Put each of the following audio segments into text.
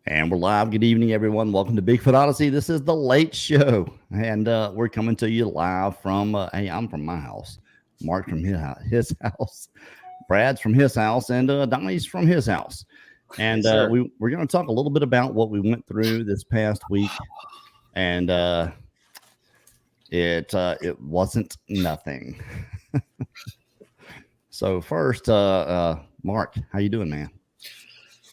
And we're live. Good evening, everyone. Welcome to Bigfoot Odyssey. This is the late show, and we're coming to you live from. Hey, I'm from my house. Mark from his house. Brad's from his house, and Donnie's from his house. And we're going to talk a little bit about what we went through this past week, and it wasn't nothing. So first, Mark, how you doing, man?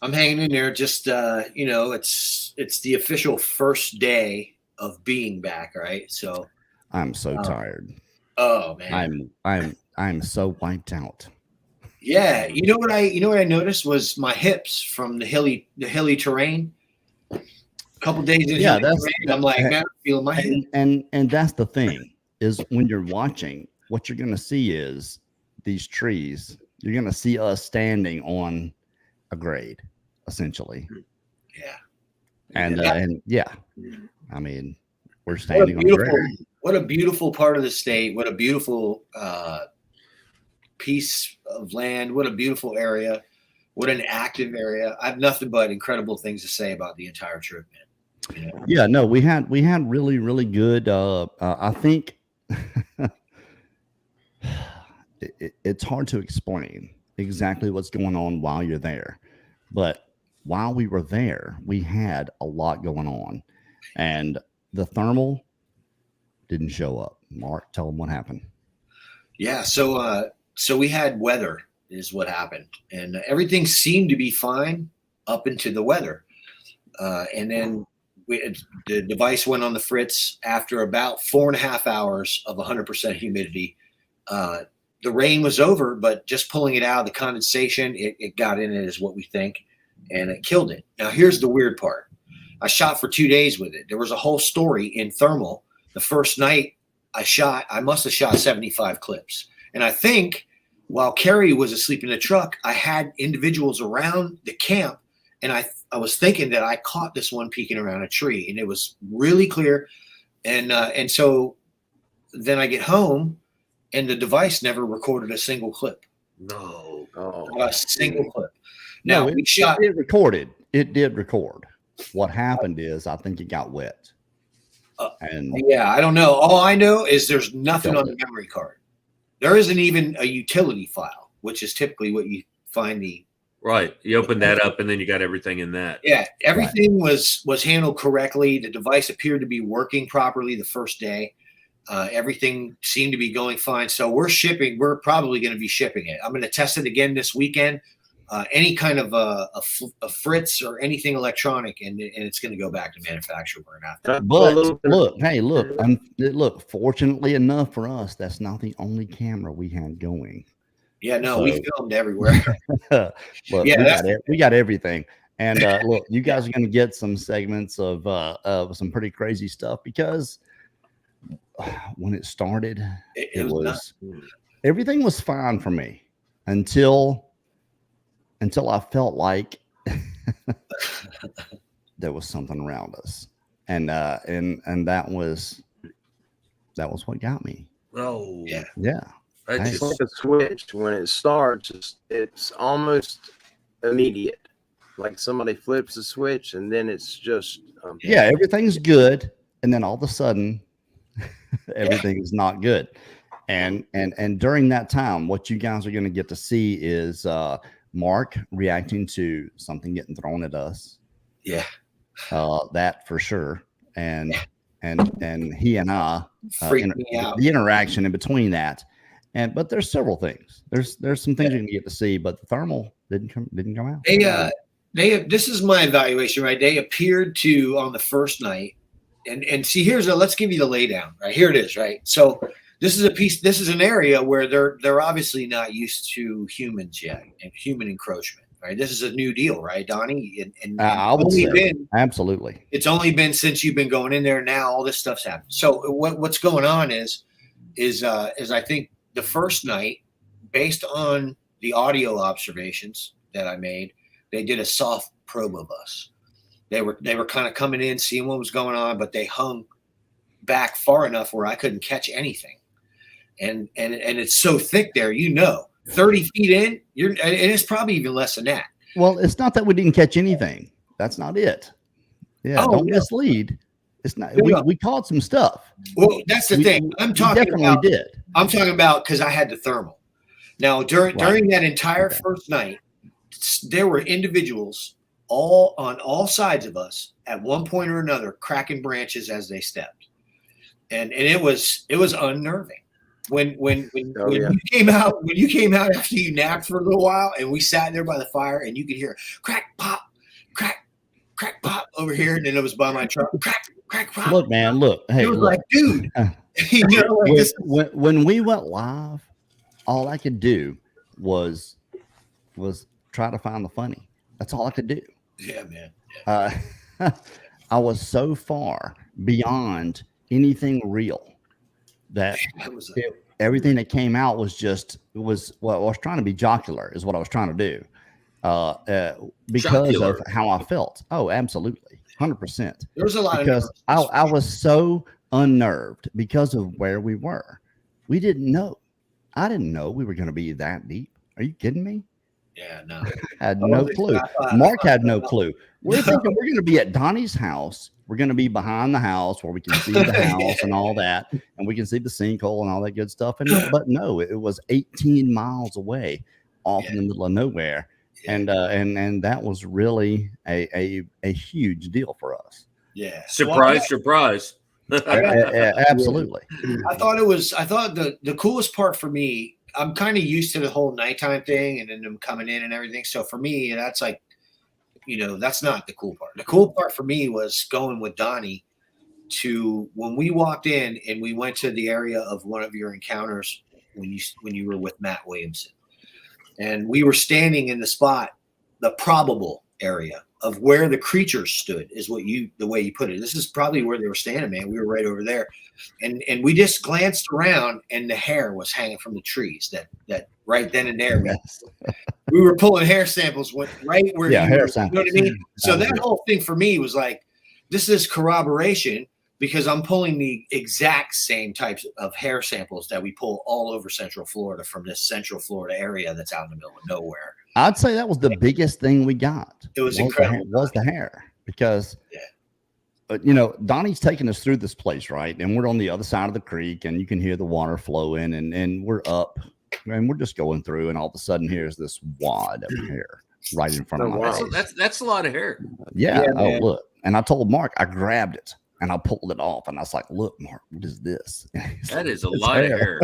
I'm hanging in there. Just it's the official first day of being back, right? So I'm so tired. Oh man, I'm so wiped out. Yeah, you know what I noticed was my hips from the hilly terrain. A couple days in hilly terrain, I'm like, man, I'm feeling my hips. And that's the thing is when you're watching, what you're going to see is these trees. You're going to see us standing on a grade, essentially. Yeah. And yeah, I mean, we're standing on a grade. What a beautiful part of the state. What a beautiful piece of land. What a beautiful area. What an active area. I have nothing but incredible things to say about the entire trip, man. You know? Yeah, no, we had really, really good. I think it's hard to explain exactly what's going on while you're there. But while we were there, we had a lot going on. And the thermal didn't show up. Mark, tell them what happened. Yeah, so we had weather is what happened. And everything seemed to be fine up into the weather. And then the device went on the fritz after about 4.5 hours of 100% humidity. The rain was over, but just pulling it out, the condensation, it got in it is what we think, and it killed it. Now, here's the weird part. I shot for 2 days with it. There was a whole story in thermal. The first night I must have shot 75 clips. And I think while Kerry was asleep in the truck, I had individuals around the camp, and I was thinking that I caught this one peeking around a tree, and it was really clear. And so then I get home, and the device never recorded a single clip. No. Not a single clip. Now, we shot. It recorded. It did record. What happened is I think it got wet. Yeah, I don't know. All I know is there's nothing on the memory card. There isn't even a utility file, which is typically what you find the. Right. You open that up, and then you got everything in that. Yeah, everything was handled correctly. The device appeared to be working properly the first day. Everything seemed to be going fine. So we're shipping. We're probably going to be shipping it. I'm going to test it again this weekend. Any kind of a fritz or anything electronic, and it's going to go back to manufacturer. But look. Fortunately enough for us, that's not the only camera we had going. Yeah, no, we filmed everywhere. Look, we got everything. And look, you guys are going to get some segments of some pretty crazy stuff because when it started, it was everything was fine for me until I felt like there was something around us, and that was what got me. Oh yeah. It's like a switch. When it starts, it's almost immediate. Like somebody flips a switch, and then it's just everything's good, and then all of a sudden, everything is not good. And during that time, what you guys are going to get to see is Mark reacting to something getting thrown at us. Yeah, that for sure. And he and I, the interaction in between that. But there's several things. There's some things you can get to see, but the thermal didn't come out. This is my evaluation, right? They appeared to on the first night, and see, let's give you the laydown, right? Here it is, right? So this is an area where they're obviously not used to humans yet and human encroachment, right? This is a new deal, right, Donnie? And I would say absolutely. It's only been since you've been going in there. Now all this stuff's happened. So what's going on is I think the first night, based on the audio observations that I made, they did a soft probe of us. They were kind of coming in, seeing what was going on, but they hung back far enough where I couldn't catch anything. And it's so thick there, 30 feet in, and it's probably even less than that. Well, it's not that we didn't catch anything. That's not it. Yeah, Oh, don't no. mislead. It's not. No. We caught some stuff. Well, that's the thing. I'm We talking definitely about. did. I'm talking about because I had the thermal. Now during that entire first night, there were individuals all on all sides of us at one point or another cracking branches as they stepped, and it was unnerving. When you came out after you napped for a little while and we sat there by the fire and you could hear crack pop, crack pop over here, and then it was by my truck, crack pop. Look, man, look. Hey, it was look. like, dude, you know, like when we went live, all I could do was try to find the funny. That's all I could do. Yeah, man. I was so far beyond anything real that everything that came out was I was trying to be jocular is what I was trying to do because Jocular. of how I felt. Oh, absolutely. 100%. There was a lot because of I was so unnerved because of where we were. We didn't know. I didn't know we were going to be that deep. Are you kidding me? Yeah, no. Had no clue. Mark had no clue. We're thinking we're going to be at Donnie's house. We're going to be behind the house where we can see the house and all that, and we can see the sinkhole and all that good stuff. But no, it was 18 miles away, off in the middle of nowhere, and that was really a huge deal for us. Yeah. Surprise. Absolutely. I thought the coolest part for me, I'm kind of used to the whole nighttime thing and then them coming in and everything. So for me, that's like, you know, that's not the cool part. The cool part for me was going with Donnie to when we walked in and we went to the area of one of your encounters when you were with Matt Williamson, and we were standing in the spot, the probable area of where the creatures stood is the way you put it. This is probably where they were standing, man. We were right over there, and we just glanced around and the hair was hanging from the trees that right then and there. We were pulling hair samples right where hair samples. You know what I mean? So that whole thing for me was like, this is corroboration because I'm pulling the exact same types of hair samples that we pull all over Central Florida from this Central Florida area that's out in the middle of nowhere. I'd say that was the biggest thing we got. It was incredible. Was the hair because, you know, Donnie's taking us through this place, right? And we're on the other side of the creek and you can hear the water flowing and we're up and we're just going through and all of a sudden here's this wad of hair right in front of my face. That's a lot of hair. Yeah. Oh, look. And I told Mark, I grabbed it and I pulled it off and I was like, look, Mark, what is this? That is a lot of hair.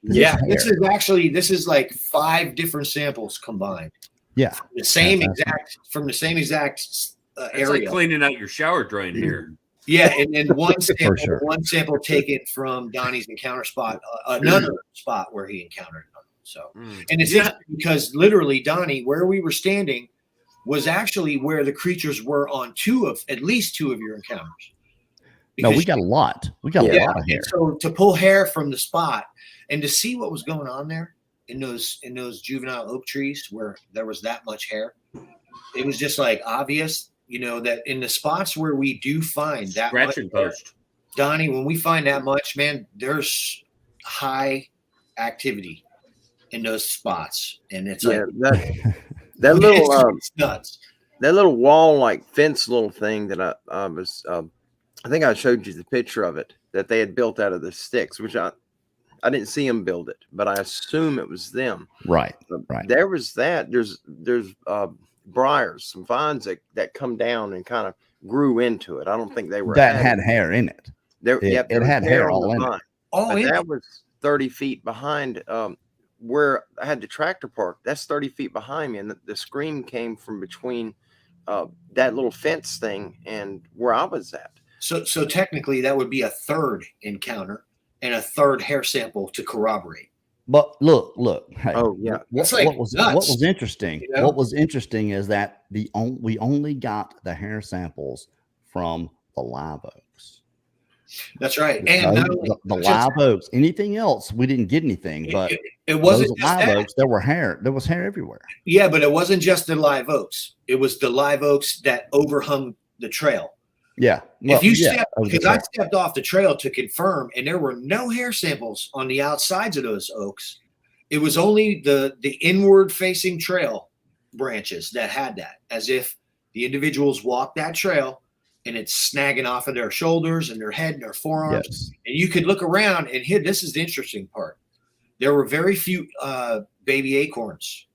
Yeah. This is like 5 different samples combined. Yeah. From the same exact It's area. like cleaning out your shower drain here. Yeah, and then one sure. sample taken from Donnie's encounter spot, another spot where he encountered them. So, and it's interesting because literally, Donnie, where we were standing, was actually where the creatures were on at least two of your encounters. No, we got a lot. We got a lot of hair. So to pull hair from the spot and to see what was going on there in those juvenile oak trees where there was that much hair, it was just like obvious. You know, that in the spots where we do find that Scratch and post. Donnie, when we find that much, man, there's high activity in those spots. And it's like that little it's nuts. That little wall like fence little thing that I was I think I showed you the picture of it that they had built out of the sticks, which I didn't see them build it, but I assume it was them. Right. There was that. There's briars, some vines that come down and kind of grew into it. I don't think they were had hair in it. It had hair all in it. That was 30 feet behind where I had the tractor parked. That's 30 feet behind me, and the scream came from between that little fence thing and where I was at. So technically, that would be a third encounter and a third hair sample to corroborate. But look. Hey, oh yeah. What was interesting? You know? What was interesting is that we only got the hair samples from the live oaks. That's right, and the live oaks. Anything else, we didn't get anything. But it wasn't those live oaks. There were hair. There was hair everywhere. Yeah, but it wasn't just the live oaks. It was the live oaks that overhung the trail. Yeah. Well, because I stepped off the trail to confirm, and there were no hair samples on the outsides of those oaks. It was only the inward facing trail branches that had that, as if the individuals walk that trail, and it's snagging off of their shoulders and their head and their forearms. Yes. And you could look around, and here, this is the interesting part. There were very few baby acorns,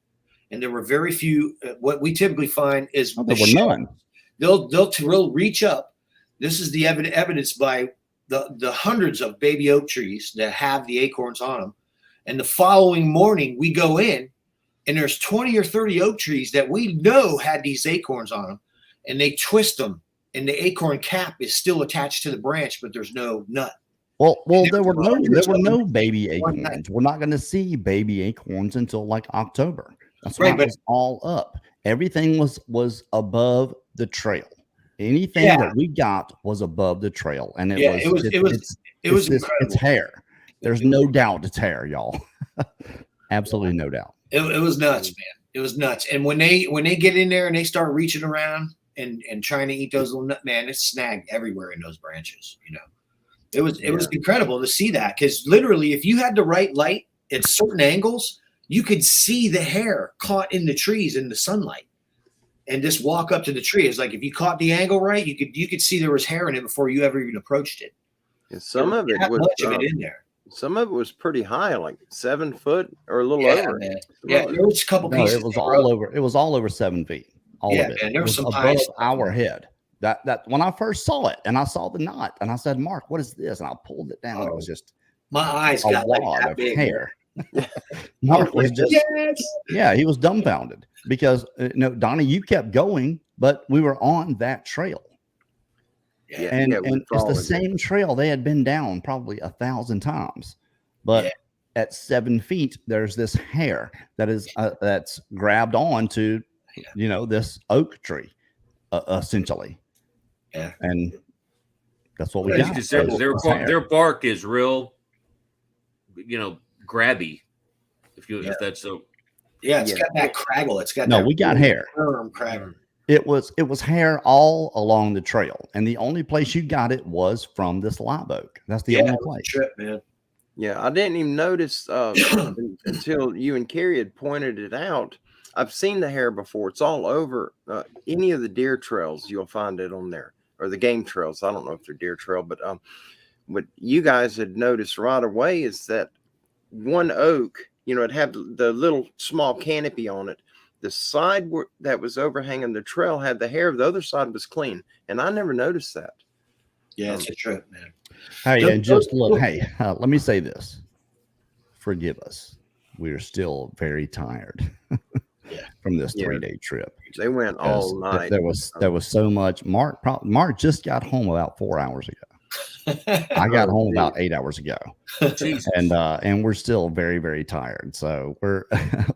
and there were very few. What we typically find is There were none. They'll reach up. This is the evidence by the hundreds of baby oak trees that have the acorns on them. And the following morning, we go in, and there's 20 or 30 oak trees that we know had these acorns on them, and they twist them, and the acorn cap is still attached to the branch, but there's no nut. Well, there were no baby acorns. We're not going to see baby acorns until like October. That's right, but it was all up. Everything was above the trail. Anything that we got was above the trail, and it was incredible. It's hair. There's no doubt it's hair, y'all. Absolutely no doubt. It was nuts, man. It was nuts. And when they get in there and they start reaching around and trying to eat those little nut, man, it's snagged everywhere in those branches. You know, it was incredible to see that, because literally, if you had the right light at certain angles, you could see the hair caught in the trees in the sunlight, and just walk up to the tree. It's like if you caught the angle right, you could see there was hair in it before you ever even approached it. And some of it was much of it in there. Some of it was pretty high, like 7 foot or a little over. Man. Yeah, there was a couple pieces. It was all over. It was all over 7 feet. All of it. Man, there was some above our head. That when I first saw it, and I saw the knot, and I said, "Mark, what is this?" And I pulled it down. It was just my eyes a got like wad that of big. hair. Mark was just he was dumbfounded because Donnie, you kept going, but we were on that trail. And it's the same trail they had been down probably 1,000 times, but at 7 feet, there's this hair that is that's grabbed on to, this oak tree, essentially. Yeah, and that's what we got. Their bark is real, grabby. If that's so. Yeah, it's got that craggle. It's got we got hair. Firm craggle. It was hair all along the trail, and the only place you got it was from this live oak. That's the only place. Trip, man. Yeah, I didn't even notice until you and Carrie had pointed it out. I've seen the hair before. It's all over any of the deer trails. You'll find it on there, or the game trails. I don't know if they're deer trail, but what you guys had noticed right away is that one oak, it had the little small canopy on it. The side that was overhanging the trail had the hair. The other side was clean, and I never noticed that. Yeah, it's a trip, man. Hey, and just look. Hey, let me say this. Forgive us. We are still very tired from this 3-day trip. They went all night. There was so much. Mark just got home about 4 hours ago. I got home about 8 hours ago, and we're still very, very tired. So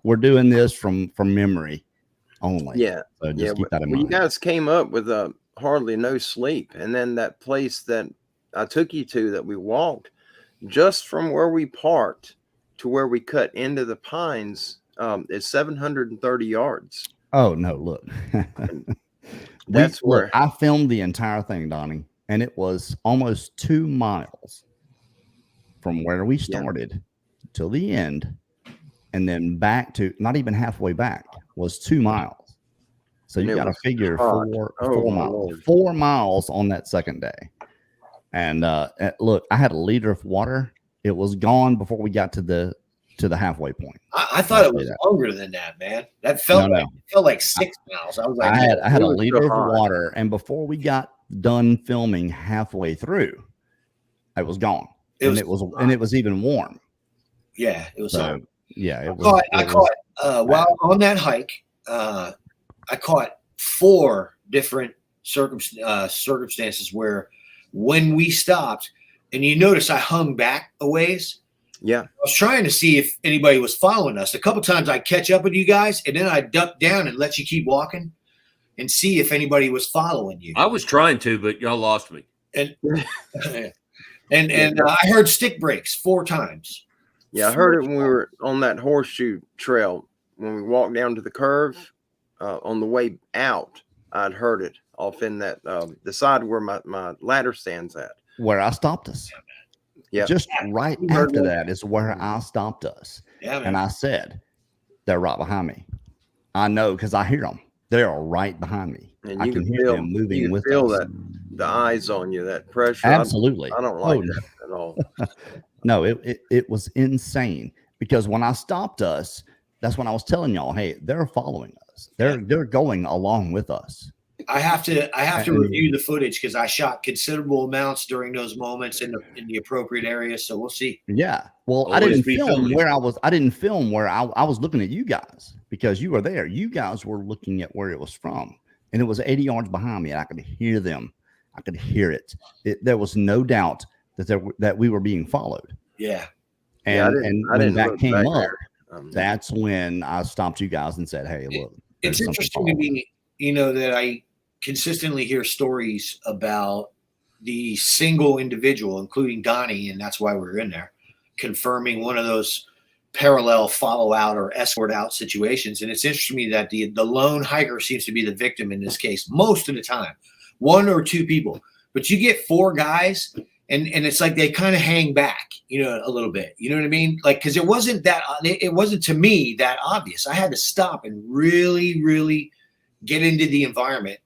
we're doing this from memory only. Yeah, so just keep that in mind. You guys came up with hardly no sleep, and then that place that I took you to that we walked, just from where we parked to where we cut into the pines, is 730 yards. Oh no! Look, where I filmed the entire thing, Donnie. And it was almost 2 miles from where we started till the end. And then back to not even halfway back was 2 miles. So you got to figure 4 miles, 4 miles on that second day. And look, I had a liter of water. It was gone before we got to the halfway point. I thought it was longer than that, man. That felt like 6 miles. I was like, I had a liter of water, and before we got done filming halfway through, it was gone. It was even warm. Yeah, it was. So, it was. I caught while on that hike. I caught 4 different circumstances where when we stopped, and you notice I hung back a ways. Yeah, I was trying to see if anybody was following us. A couple times I'd catch up with you guys, and then I'd duck down and let you keep walking and see if anybody was following you. I was trying to, but y'all lost me. And I heard stick breaks 4 times. Yeah, I heard it when we were on that horseshoe trail. When we walked down to the curve on the way out, I'd heard it off in that the side where my ladder stands at. Where I stopped us. Yeah. Just right after that is where I stopped us. Yeah, and I said, they're right behind me. I know because I hear them. They are right behind me. And I you can can hear feel, them moving you can with feel us. that the eyes on you, that pressure. Absolutely. I don't Oh, like that at all. no, it was insane because when I stopped us, that's when I was telling y'all, hey, they're following us. They're going along with us. I have to And- review the footage because I shot considerable amounts during those moments in the appropriate areas. So we'll see. Yeah. Well, I Always didn't be film filming. where I was. I didn't film where I was looking at you guys because you were there. You guys were looking at where it was from, and it was 80 yards behind me. And I could hear them. I could hear it. There was no doubt that we were being followed. Yeah. And I when didn't that look came back up, there. that's when I stopped you guys and said, "Hey, look." It's interesting to me, that I consistently hear stories about the single individual, including Donnie, and that's why we're in there, confirming one of those parallel follow out or escort out situations. And it's interesting to me that the lone hiker seems to be the victim in this case most of the time, one or two people. But you get four guys, and it's like they kind of hang back, a little bit. You know what I mean? Like, because it wasn't to me that obvious. I had to stop and really, really get into the environment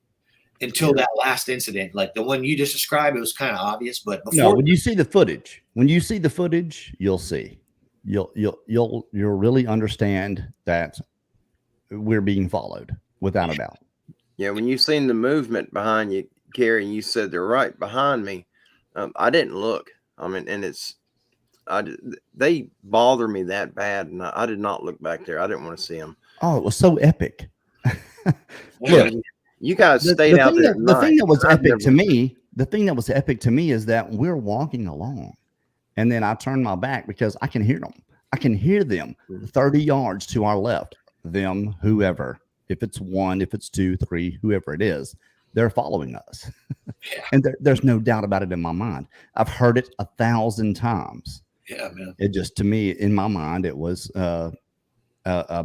until that last incident. Like the one you just described, it was kind of obvious. But before, no, when you see the footage, you'll see. You'll really understand that we're being followed without a doubt. Yeah, when you seen the movement behind you, Carrie, and you said they're right behind me, I didn't look. I mean, and they bother me that bad, and I did not look back there. I didn't want to see them. Oh, it was so epic. Look, you guys stayed out there. The thing that was epic to me, is that we're walking along, and then I turn my back because I can hear them. I can hear them 30 yards to our left. Them, whoever, if it's one, if it's two, three, whoever it is, they're following us. And there's no doubt about it in my mind. I've heard it 1,000 times. yeah, man. It just, to me, in my mind, it was a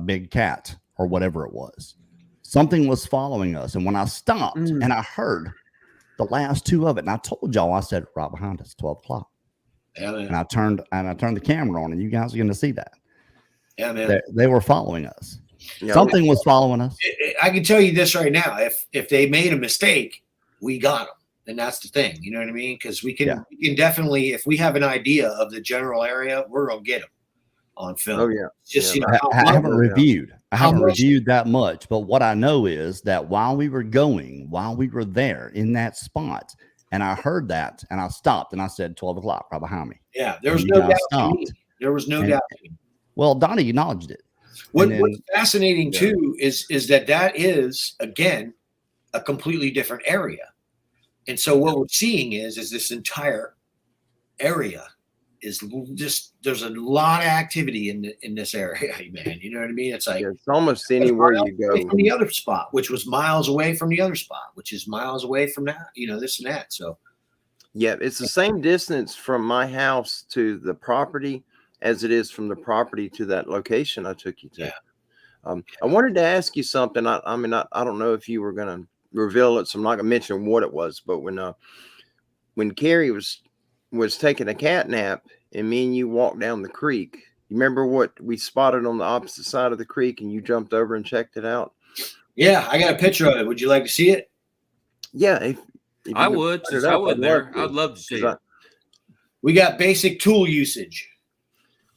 big cat or whatever it was. Something was following us. And when I stopped and I heard the last two of it, and I told y'all, I said, right behind us, 12 o'clock. Yeah, man. And I turned the camera on, and you guys are going to see that. Yeah, man. They were following us. Yeah, Something was following us. I can tell you this right now: if they made a mistake, we got them, and that's the thing. You know what I mean? Because we can definitely, if we have an idea of the general area, we're gonna get them on film. Oh yeah. Just I haven't reviewed. I haven't reviewed that much, but what I know is that while we were there in that spot, and I heard that, and I stopped, and I said 12 o'clock right behind me. Yeah, there was no doubt. To me. There was no doubt. Well, Donnie acknowledged it. What's fascinating too is that is again a completely different area, and so what we're seeing is this entire area is just, there's a lot of activity in this area, man. You know what I mean? It's like it's almost anywhere you go. From the other spot, which was miles away from the other spot, which is miles away from that, this and that. So yeah, it's the same distance from my house to the property as it is from the property to that location I took you to. Yeah. I wanted to ask you something. I don't know if you were going to reveal it, so I'm not going to mention what it was. But when Carrie was taking a cat nap and me and you walked down the creek, you remember what we spotted on the opposite side of the creek, and you jumped over and checked it out? Yeah, I got a picture of it. Would you like to see it? Yeah, if I would. Since I wasn't there, I'd love to see it. We got basic tool usage.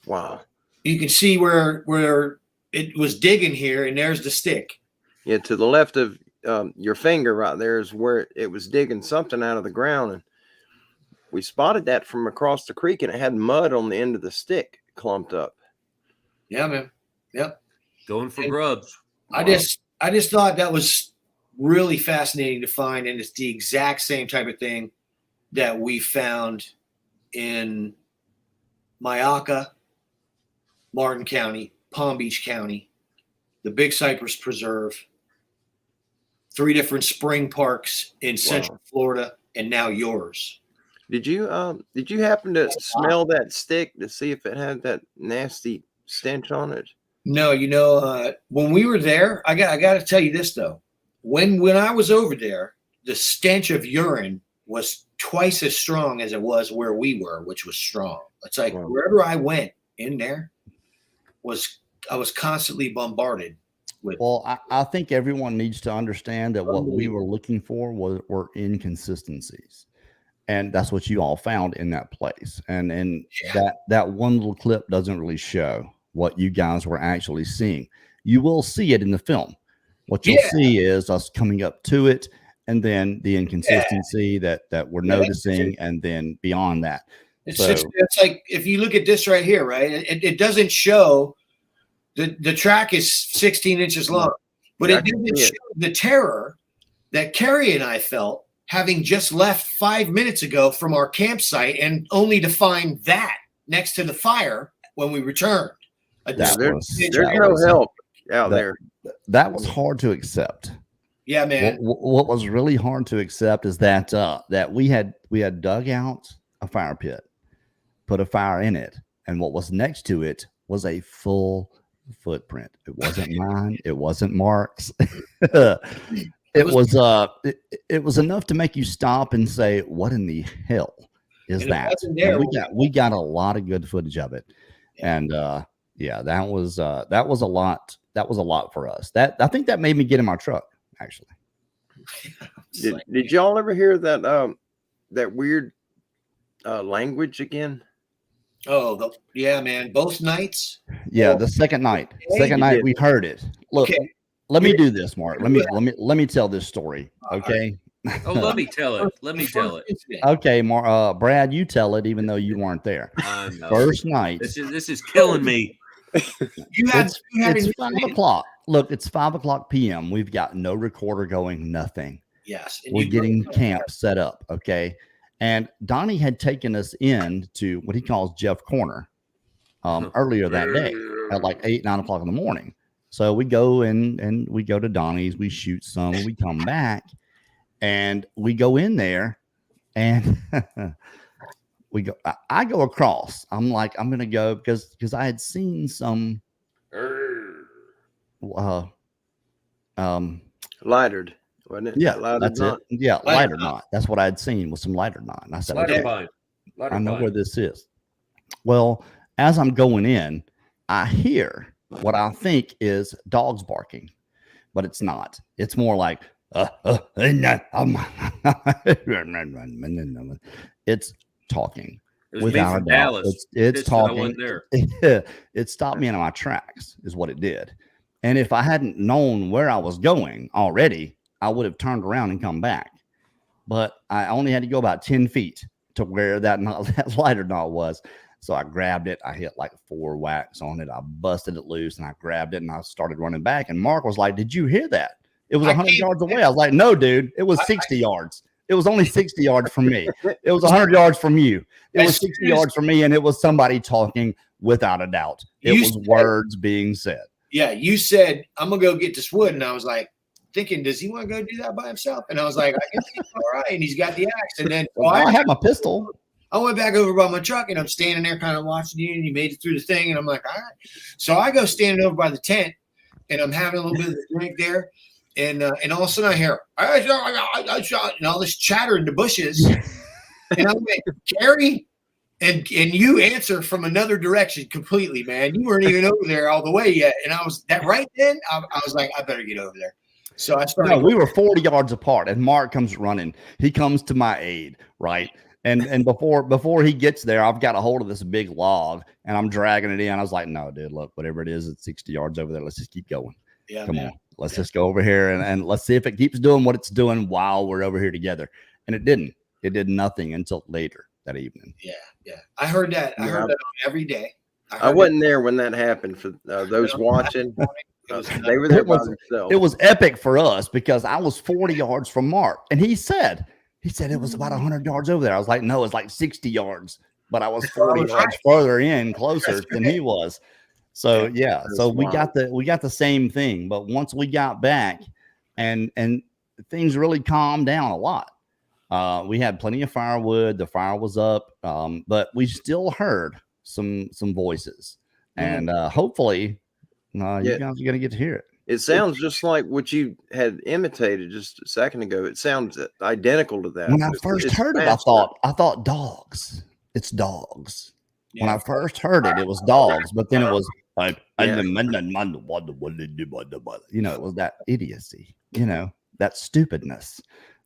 Wow. You can see where it was digging here, and there's the stick. Yeah, to the left of your finger right there is where it was digging something out of the ground, and we spotted that from across the creek, and it had mud on the end of the stick clumped up. Yeah, man. Yep. Going for grubs. I just thought that was really fascinating to find, and it's the exact same type of thing that we found in Myakka, Martin County, Palm Beach County, the Big Cypress Preserve, 3 different spring parks in Central Florida, and now yours. Did you happen to smell that stick to see if it had that nasty stench on it? No, when we were there, I got to tell you this though. When I was over there, the stench of urine was twice as strong as it was where we were, which was strong. It's like wherever I went in there I was constantly bombarded Well, I think everyone needs to understand that what we were looking for were inconsistencies. And that's what you all found in that place. And that one little clip doesn't really show what you guys were actually seeing. You will see it in the film. What you'll see is us coming up to it, and then the inconsistency that we're noticing, and then beyond that. It's like, if you look at this right here, right? It doesn't show the track is 16 inches long, but it doesn't show the terror that Carrie and I felt having just left 5 minutes ago from our campsite, and only to find that next to the fire when we returned. There's no help out there. That was hard to accept. Yeah, man. What was really hard to accept is that that we had dug out a fire pit, put a fire in it, and what was next to it was a full footprint. It wasn't mine. It wasn't Mark's. It was enough to make you stop and say, "What in the hell is that?" We got a lot of good footage of it, and that was a lot. That was a lot for us. I think that made me get in my truck. Actually, did y'all ever hear that that weird language again? Oh, man. Both nights. Yeah, the second night. We heard it. Look. Okay. Let me do this, Mark. Let me tell this story. Okay. Oh, let me tell it. Okay, Brad, you tell it, even though you weren't there. First night. This is killing me. It's 5 o'clock. Look, it's 5 o'clock p.m. We've got no recorder going, nothing. Yes. We're getting camp set up. Okay. And Donnie had taken us in to what he calls Jeff Corner earlier that day at like 8, 9 o'clock in the morning. So we go in and we go to Donnie's, we shoot some, we come back, and we go in there, and I go across. I'm like, I'm gonna go because I had seen some lightered, wasn't it? Yeah, that's it. Yeah, lighter knot. That's what I had seen, was some lighter knot. And I said, okay, I know where this is. Well, as I'm going in, I hear what I think is dogs barking, but it's not. It's more like it's talking. Without a doubt, it's talking. It stopped me in my tracks, is what it did. And if I hadn't known where I was going already, I would have turned around and come back. But I only had to go about 10 feet to where that lighter knot was. So I grabbed it. I hit like 4 whacks on it. I busted it loose, and I grabbed it, and I started running back. And Mark was like, "Did you hear that? It was 100 yards away." I was like, "No, dude. It was 60 yards. It was only 60 yards from me. It was 100 yards from you. It was 60 yards from me, and it was somebody talking without a doubt. It was words being said." Yeah, you said, "I'm going to go get this wood." And I was like, thinking, does he want to go do that by himself? And I was like, I guess he's all right. And he's got the axe. And then I had my pistol. I went back over by my truck, and I'm standing there kind of watching you, and you made it through the thing. And I'm like, all right. So I go standing over by the tent, and I'm having a little bit of a drink there. And all of a sudden I hear, I shot, and all this chatter in the bushes. And I'm like, Carrie, and you answer from another direction completely, man. You weren't even over there all the way yet. And I was that right then, I was like, I better get over there. So I started. No, we were 40 yards apart, and Mark comes running. He comes to my aid, right? And before he gets there, I've got a hold of this big log, and I'm dragging it in. I was like, no, dude, look, whatever it is, it's 60 yards over there. Let's just keep going. Yeah, come on. Let's just go over here and let's see if it keeps doing what it's doing while we're over here together. And it didn't. It did nothing until later that evening. Yeah, yeah. I heard that. I heard that every day. I wasn't there when that happened. For those watching, they were there by themselves. It was epic for us because I was 40 yards from Mark, and he said it was about 100 yards over there. I was like, no, it's like 60 yards, but I was 40 yards further in, closer than he was. So yeah, so we got the same thing, but once we got back, and things really calmed down a lot. We had plenty of firewood. The fire was up, but we still heard some voices, and hopefully, you guys are gonna get to hear it. It sounds just like what you had imitated just a second ago. It sounds identical to that. When I first heard it, I thought dogs. It's dogs. Yeah. When I first heard it, it was dogs, but then it was You know, it was that idiocy, you know, that stupidness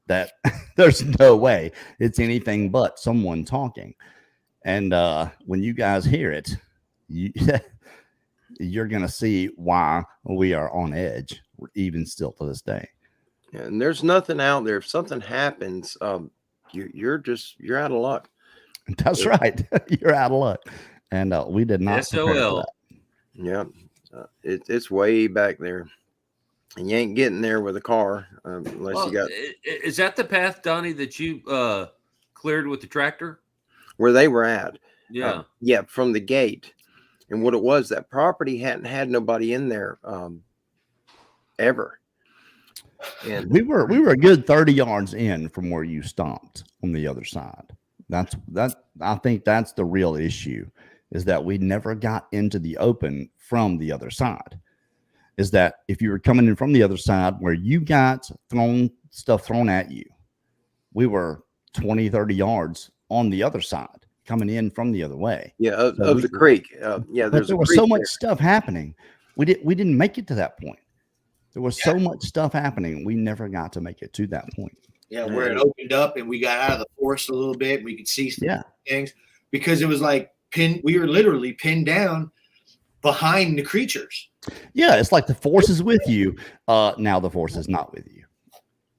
that there's no way it's anything but someone talking. And when you guys hear it, you're going to see why we are on edge, even still to this day. Yeah, and there's nothing out there. If something happens, you're out of luck. That's right. You're out of luck. And we did not prepare for SOL. that. Yeah, it's way back there, and you ain't getting there with a car unless you got. Is that the path, Donnie, that you cleared with the tractor? Where they were at. Yeah. Yeah, from the gate. And what it was, that property hadn't had nobody in there ever. And We were a good 30 yards in from where you stomped on the other side. I think that's the real issue, is that we never got into the open from the other side. Is that if you were coming in from the other side where you got stuff thrown at you, we were 20, 30 yards on the other side coming in from the other way. yeah, of the creek. Yeah, But there was so much stuff happening. We didn't make it to that point. There was so much stuff happening. We never got to make it to that point. Yeah, where it opened up and we got out of the forest a little bit. We could see some things because it was like we were literally pinned down behind the creatures. Yeah, it's like the force is with you. Now the force is not with you.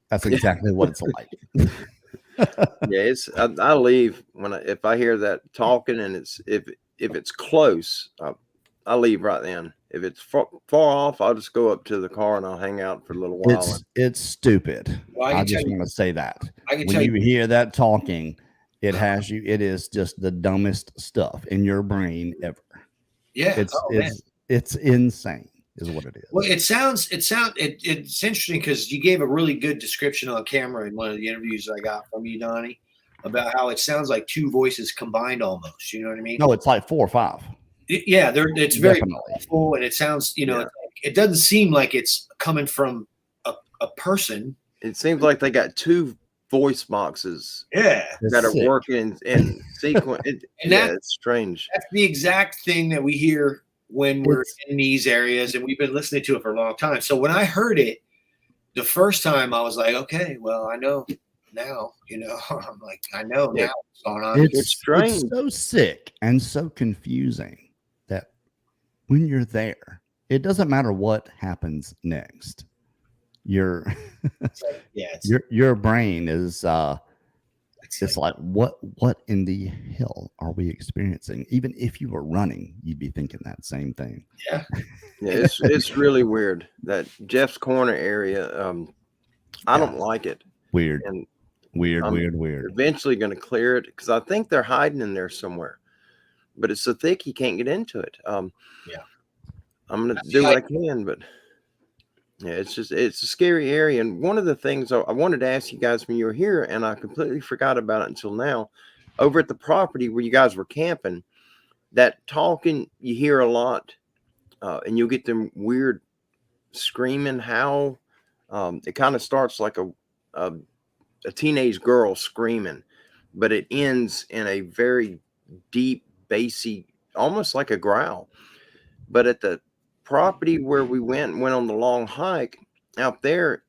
That's exactly what it's like. Yeah, I leave if I hear that talking, and if it's close, I leave right then. If it's far off, I'll just go up to the car and I'll hang out for a little while. It's stupid. Well, I just want to say that when you hear that talking, it is just the dumbest stuff in your brain ever. Yeah, it's insane, is what it is. Well, it's interesting because you gave a really good description on camera in one of the interviews I got from you, Donnie, about how it sounds like two voices combined almost. You know what I mean? No, it's like 4 or 5. Yeah, it's very Definitely. powerful, and it sounds, it doesn't seem like it's coming from a person. It seems like they got two voice boxes. Yeah, that are working in sequence. It's strange. That's the exact thing that we hear when we're in these areas, and we've been listening to it for a long time. So when I heard it the first time, I was like, okay, well, I know now. I'm like, I know now what's going on. It's strange. It's so sick and so confusing that when you're there, it doesn't matter what happens next. Your brain is it's like what in the hell are we experiencing? Even if you were running, you'd be thinking that same thing. Yeah, it's really weird, that Jeff's Corner area. I don't like it. Weird. And Weird. Eventually going to clear it because I think they're hiding in there somewhere, but it's so thick you can't get into it. I'm going to do what I can, but yeah, it's a scary area. And one of the things I wanted to ask you guys when you were here, and I completely forgot about it until now, over at the property where you guys were camping, that talking you hear a lot, and you'll get them weird screaming howl. It kind of starts like a teenage girl screaming, but it ends in a very deep, bassy, almost like a growl. But at the property where we went on the long hike out there,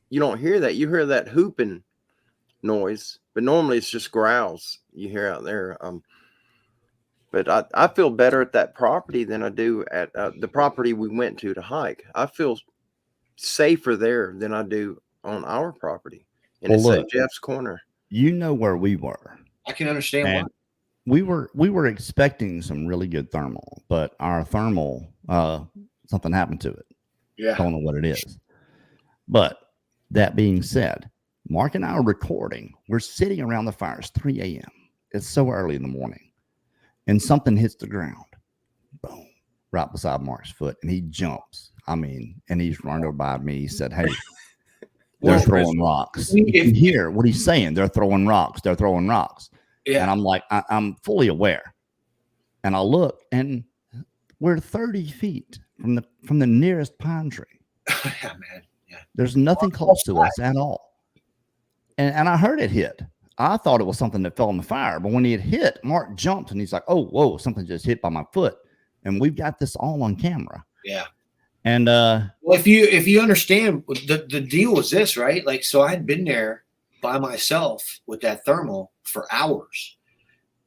you don't hear that. You hear that hooping noise, but normally it's just growls you hear out there. But I feel better at that property than I do at the property we went to hike. I feel safer there than I do on our property. And it's at Jeff's Corner. You know where we were. I can understand why. We were expecting some really good thermal, but our thermal, something happened to it. Yeah. Don't know what it is. But that being said, Mark and I are recording. We're sitting around the fire. It's 3 a.m. It's so early in the morning. And something hits the ground. Boom. Right beside Mark's foot. And he jumps. And he's run over by me. He said, hey, they're throwing rocks. You can hear what he's saying. They're throwing rocks. They're throwing rocks. Yeah. And I'm like, I'm fully aware. And I look, and we're 30 feet from the nearest pine tree. Yeah, man. Yeah. There's nothing close to us at all. And I heard it hit. I thought it was something that fell in the fire. But when it hit, Mark jumped, and he's like, oh, whoa, something just hit by my foot. and we've got this all on camera. Yeah. And well, if you understand, the deal was this, right? Like, so I had been there by myself with that thermal for hours,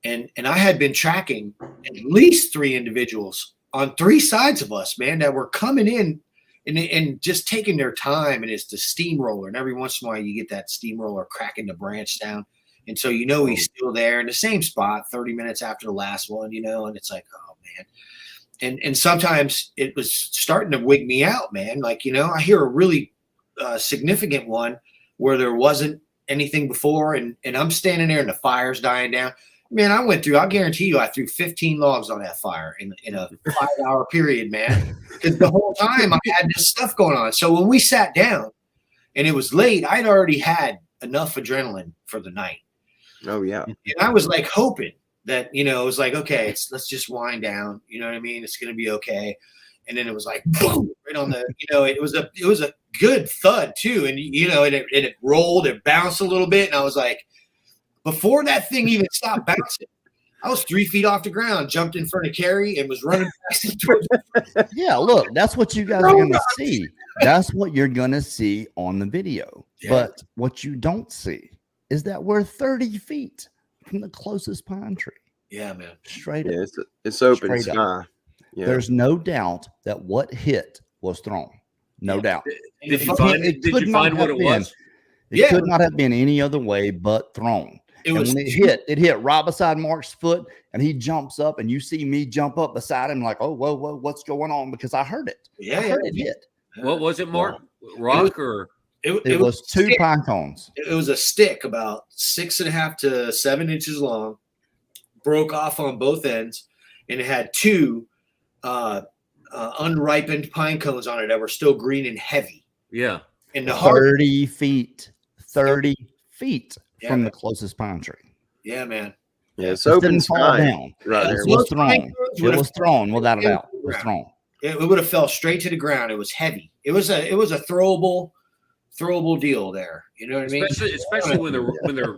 and I had been tracking at least 3 individuals on 3 sides of us, man, that were coming in and just taking their time. And it's the steamroller, and every once in a while you get that steamroller cracking the branch down, and so he's still there in the same spot 30 minutes after the last one, and it's like, oh man. And sometimes it was starting to wig me out, man. Like, I hear a really significant one where there wasn't anything before, and I'm standing there and the fire's dying down. Man, I guarantee you I threw 15 logs on that fire in a 5-hour period, man. Because the whole time I had this stuff going on. So when we sat down and it was late, I'd already had enough adrenaline for the night. Oh, yeah. And I was like hoping that, it was like, okay, let's just wind down. You know what I mean? It's going to be okay. And then it was like, boom, right on the, it was a good thud too. And, it rolled, it bounced a little bit. And I was like, before that thing even stopped bouncing, I was 3 feet off the ground, jumped in front of Carrie and was running back towards yeah, look, that's what you guys are going to see. That's what you're going to see on the video. Yeah. But what you don't see is that we're 30 feet from the closest pine tree. Yeah, man. Straight up. It's open sky. Yeah. There's no doubt that what hit was thrown. No doubt. Did you find what it was? It could not have been any other way but thrown. When it hit right beside Mark's foot, and he jumps up, and you see me jump up beside him like, oh, whoa, what's going on? Because I heard it. Yeah, I heard it hit. What was it, Mark? Rock or? It was 2 pine cones. It was a stick about 6.5 to 7 inches long, broke off on both ends, and it had 2 unripened pine cones on it that were still green and heavy. Yeah. And the 30 feet from the closest pine tree. Yeah, man. Yeah, it's open sky down. Right there. It was thrown. It was thrown without a doubt. It was thrown. It would have fell straight to the ground. It was heavy. It was a throwable deal there. You know what I mean? Especially when they're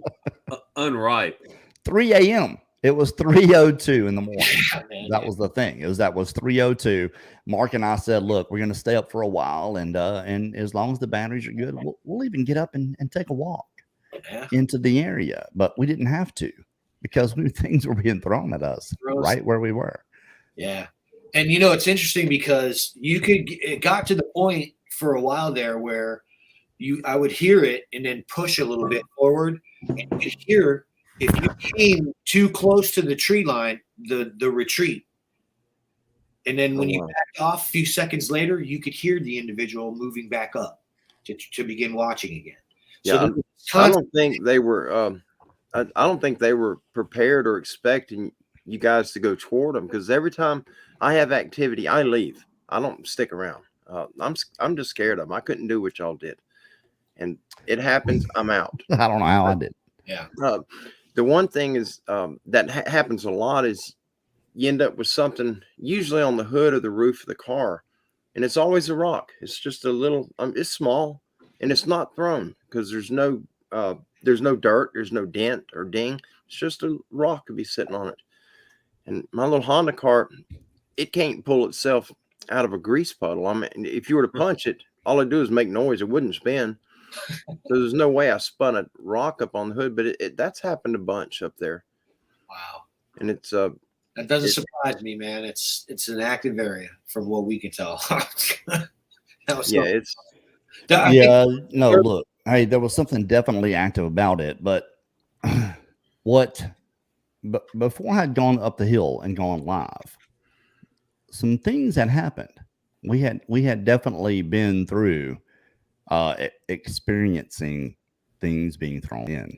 unripe. 3 a.m. It was 3:02 in the morning. Yeah, man, that was the thing. That was 3:02. Mark and I said, "Look, we're going to stay up for a while, and as long as the batteries are good, we'll even get up and take a walk into the area." But we didn't have to because things were being thrown at us right where we were. Yeah, and it's interesting because it got to the point for a while there where I would hear it and then push a little bit forward, and you could hear. If you came too close to the tree line, the retreat. And then when you backed off a few seconds later, you could hear the individual moving back up to begin watching again. Yeah, so I don't think they were I don't think they were prepared or expecting you guys to go toward them, because every time I have activity, I leave. I don't stick around. I'm just scared of them. I couldn't do what y'all did. And it happens, I'm out. I don't know how I did. Yeah. The one thing is that happens a lot is you end up with something usually on the hood or the roof of the car, and it's always a rock. It's just a little, it's small, and it's not thrown because there's no dirt, there's no dent or ding. It's just a rock could be sitting on it. And my little Honda car, it can't pull itself out of a grease puddle. I mean, if you were to punch it, all it do is make noise. It wouldn't spin. So there's no way I spun a rock up on the hood, but that's happened a bunch up there. Wow. And it's that doesn't surprise me, man. It's an active area from what we can tell. Look, hey, there was something definitely active about it, but before I had gone up the hill and gone live, some things had happened. We had definitely been through experiencing things being thrown in,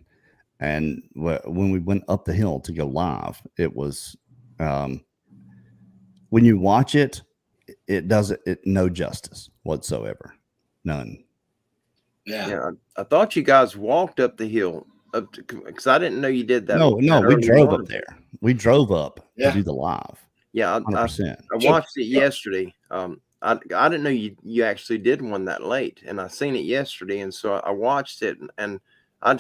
and when we went up the hill to go live, it was when you watch it does no justice whatsoever, none. Yeah, I thought you guys walked up the hill because I didn't know you did that. No, we drove up there. We drove up to do the live. Yeah, 100%. I watched it yesterday. I didn't know you actually did one that late, and I seen it yesterday, and so I watched it, and I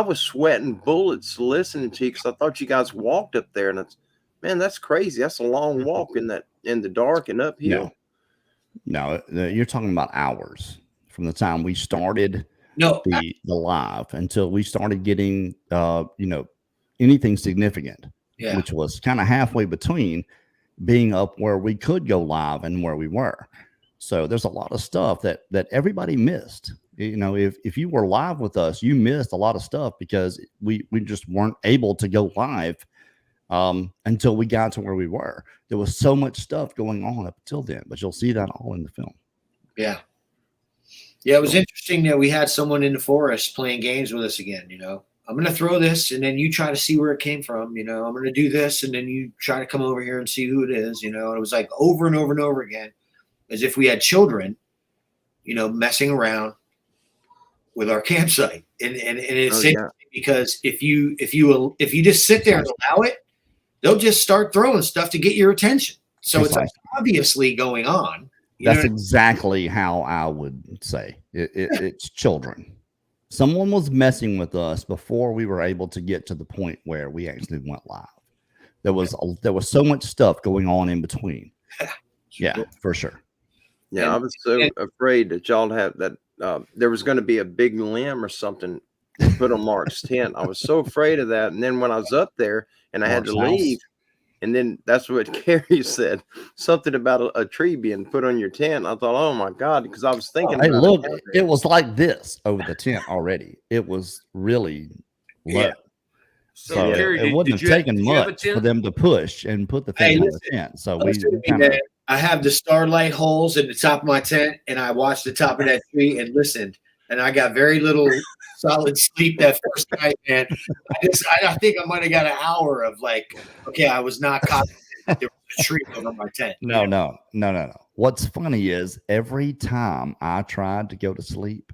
was sweating bullets listening to you because I thought you guys walked up there, and Man, that's crazy. That's a long walk in the dark and uphill. No, you're talking about hours from the time we started No, the live until we started getting anything significant, yeah, which was kind of halfway between being up where we could go live and where we were. So there's a lot of stuff that everybody missed. If you were live with us, you missed a lot of stuff because we just weren't able to go live until we got to where we were. There was so much stuff going on up until then, but you'll see that all in the film. yeah. Yeah, it was interesting that we had someone in the forest playing games with us again. I'm going to throw this, and then you try to see where it came from. I'm going to do this, and then you try to come over here and see who it is. And it was like over and over and over again, as if we had children, messing around with our campsite. And it's interesting because if you just sit there and allow it, they'll just start throwing stuff to get your attention. So it's obviously going on. That's exactly how I would say it's children. Someone was messing with us before we were able to get to the point where we actually went live. There was so much stuff going on in between. Yeah, for sure. Yeah, I was so afraid that y'all have that. There was going to be a big limb or something put on Mark's tent. I was so afraid of that. And then when I was up there and I had to leave, and then that's what Carrie said, something about a tree being put on your tent. I thought, oh my God, because I was thinking. Hey, look, it was like this over the tent already. It was really low. Yeah. So Carrie, it wouldn't have taken much for them to push and put the thing on the tent. So I have the starlight holes in the top of my tent, and I watched the top of that tree and listened. And I got very little solid sleep that first night, man. I think I might have got an hour of I was not confident there was a tree over my tent. No. What's funny is every time I tried to go to sleep,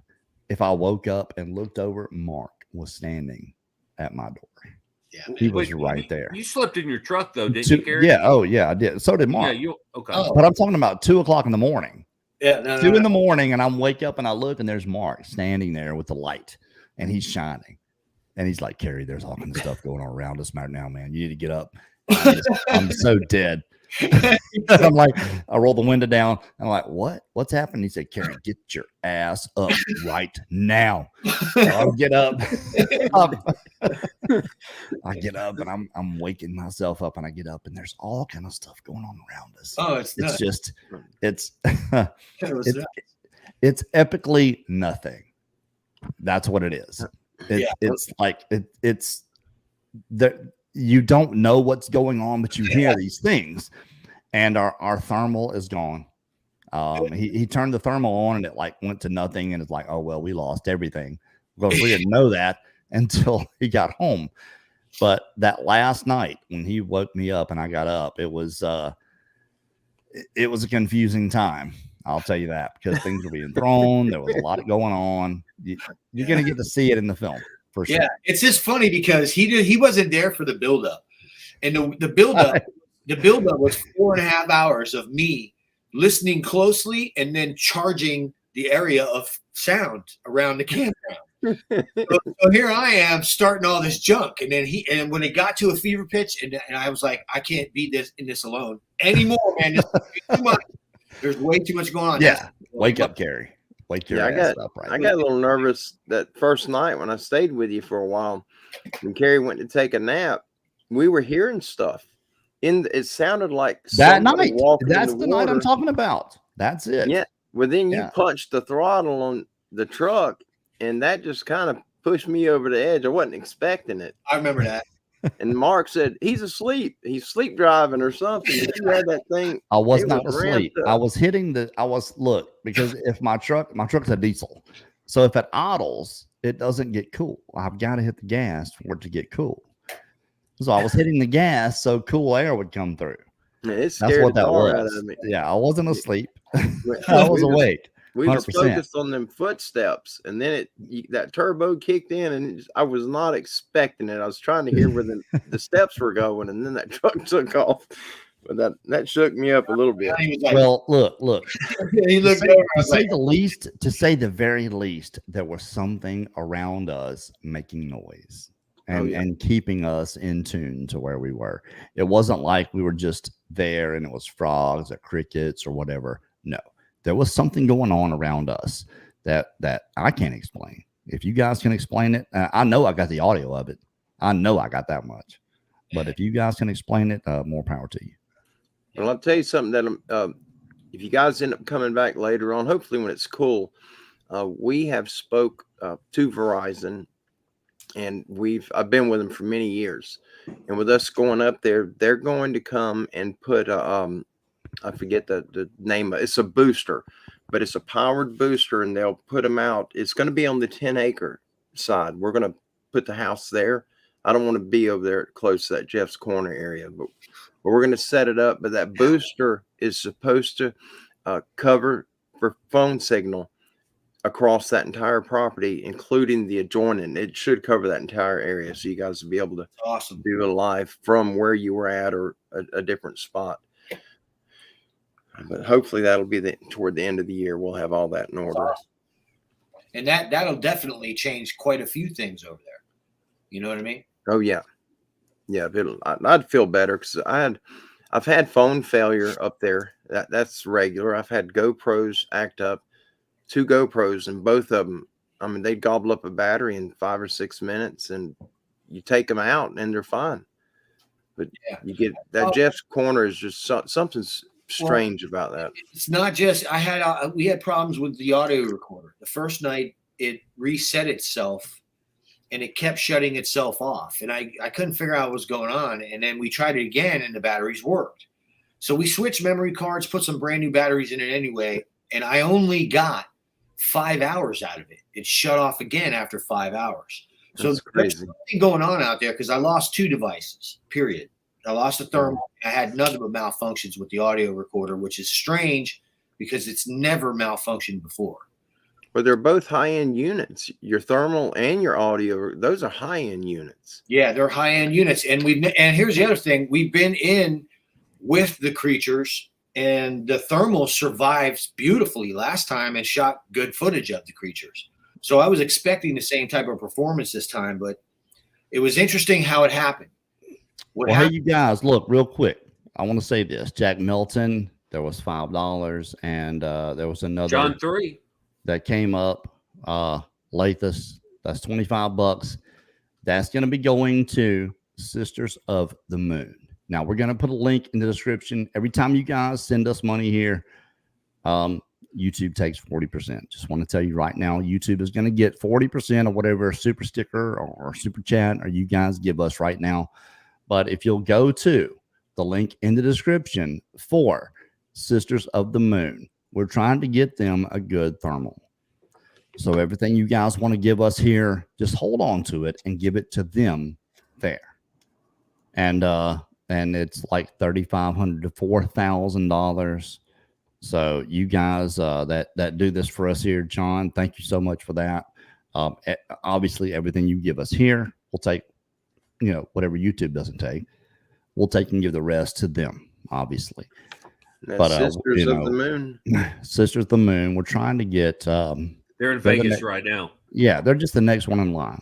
if I woke up and looked over, Mark was standing at my door. Yeah, he was right there. You slept in your truck though, didn't you, Gary? Yeah. Oh, yeah, I did. So did Mark. Yeah, okay. But I'm talking about 2:00 in the morning. Yeah, 2 in the morning, and I'm wake up and I look, and there's Mark standing there with the light, and he's shining, and he's like, "Carrie, there's all kinds of stuff going on around us right now, man. You need to get up." I'm so dead. I'm like, I roll the window down. I'm like, what's happening? He said, "Carrie, get your ass up right now." So I get up. I get up, and I'm waking myself up, and I get up, and there's all kind of stuff going on around us. Oh, it's epically nothing. That's what it is. It's like it's that you don't know what's going on, but you hear these things. And our thermal is gone. He turned the thermal on, and it went to nothing, and it's like, oh well, we lost everything. Because we didn't know that until he got home. But that last night when he woke me up and I got up, it was a confusing time. I'll tell you that, because things were being thrown. There was a lot going on. You're going to get to see it in the film for sure. Yeah, it's just funny because he wasn't there for the buildup, and the buildup. The buildup was 4.5 hours of me listening closely and then charging the area of sound around the campground. So here I am starting all this junk, and then when it got to a fever pitch, and I was like, I can't be in this alone anymore, man. This is too much. There's way too much going on. Yeah, wake up, Carrie. Wake your ass up. Right. I got a little nervous that first night when I stayed with you for a while. When Carrie went to take a nap, we were hearing stuff. It sounded like that night. That's the night I'm talking about. That's it. Yeah. Well, then you punched the throttle on the truck, and that just kind of pushed me over the edge. I wasn't expecting it. I remember that. And Mark said he's asleep. He's sleep driving or something. You had that thing. I was not asleep. I was hitting because if my truck's a diesel, so if it idles, it doesn't get cool. I've got to hit the gas for it to get cool. So I was hitting the gas so cool air would come through. Yeah, that's what that was. Yeah, I wasn't asleep. I was awake. We were focused on them footsteps, and then that turbo kicked in, and I was not expecting it. I was trying to hear where the steps were going, and then that truck took off. But that shook me up a little bit. Well, look. He looked over. To say the very least, there was something around us making noise. and keeping us in tune to where we were. It wasn't like we were just there and it was frogs or crickets or whatever. No, there was something going on around us that I can't explain. If you guys can explain it, I know I got the audio of it. I know I got that much. But if you guys can explain it, more power to you. Well, I'll tell you something that if you guys end up coming back later on, hopefully when it's cool, we have spoke to Verizon, and I've been with them for many years. And with us going up there, they're going to come and put I forget the name. It's a booster, but it's a powered booster, and they'll put them out. It's going to be on the 10-acre side. We're going to put the house there. I don't want to be over there close to that Jeff's Corner area, but we're going to set it up. But that booster is supposed to cover for phone signal across that entire property, including the adjoining. It should cover that entire area, so you guys will be able to do it live from where you were at or a different spot. But hopefully that'll be toward the end of the year. We'll have all that in order. And that'll definitely change quite a few things over there. You know what I mean? Oh yeah, yeah. I'd feel better because I've had phone failure up there. That's regular. I've had GoPros act up. 2 GoPros, and both of them, I mean, they gobble up a battery in 5 or 6 minutes, and you take them out and they're fine. But you get that Jeff's Corner is just something strange about that. It's not just we had problems with the audio recorder. The first night it reset itself and it kept shutting itself off, and I couldn't figure out what was going on. And then we tried it again and the batteries worked. So we switched memory cards, put some brand new batteries in it anyway, and I only got 5 hours out of it. It shut off again after 5 hours. So there's something going on out there because I lost 2 devices, period. I lost the thermal. I had nothing but malfunctions with the audio recorder, which is strange because it's never malfunctioned before. But they're both high-end units. Your thermal and your audio, those are high-end units. Yeah, they're high-end units. And here's the other thing. We've been in with the creatures, and the thermal survived beautifully last time and shot good footage of the creatures. So I was expecting the same type of performance this time, but it was interesting how it happened. Hey, you guys, look real quick. I want to say this. Jack Milton, there was $5, and there was another John 3 that came up. Lathis, that's $25. That's going to be going to Sisters of the Moon. Now, we're going to put a link in the description. Every time you guys send us money here, YouTube takes 40%. Just want to tell you right now, YouTube is going to get 40% of whatever super sticker or super chat or you guys give us right now. But if you'll go to the link in the description for Sisters of the Moon, we're trying to get them a good thermal. So everything you guys want to give us here, just hold on to it and give it to them there. And it's like $3,500 to $4,000. So you guys that do this for us here, John, thank you so much for that. Obviously, everything you give us here, we'll take, whatever YouTube doesn't take, we'll take and give the rest to them, obviously. But Sisters of the Moon. Sisters of the Moon, we're trying to get. They're in Vegas right now. Yeah, they're just the next one in line.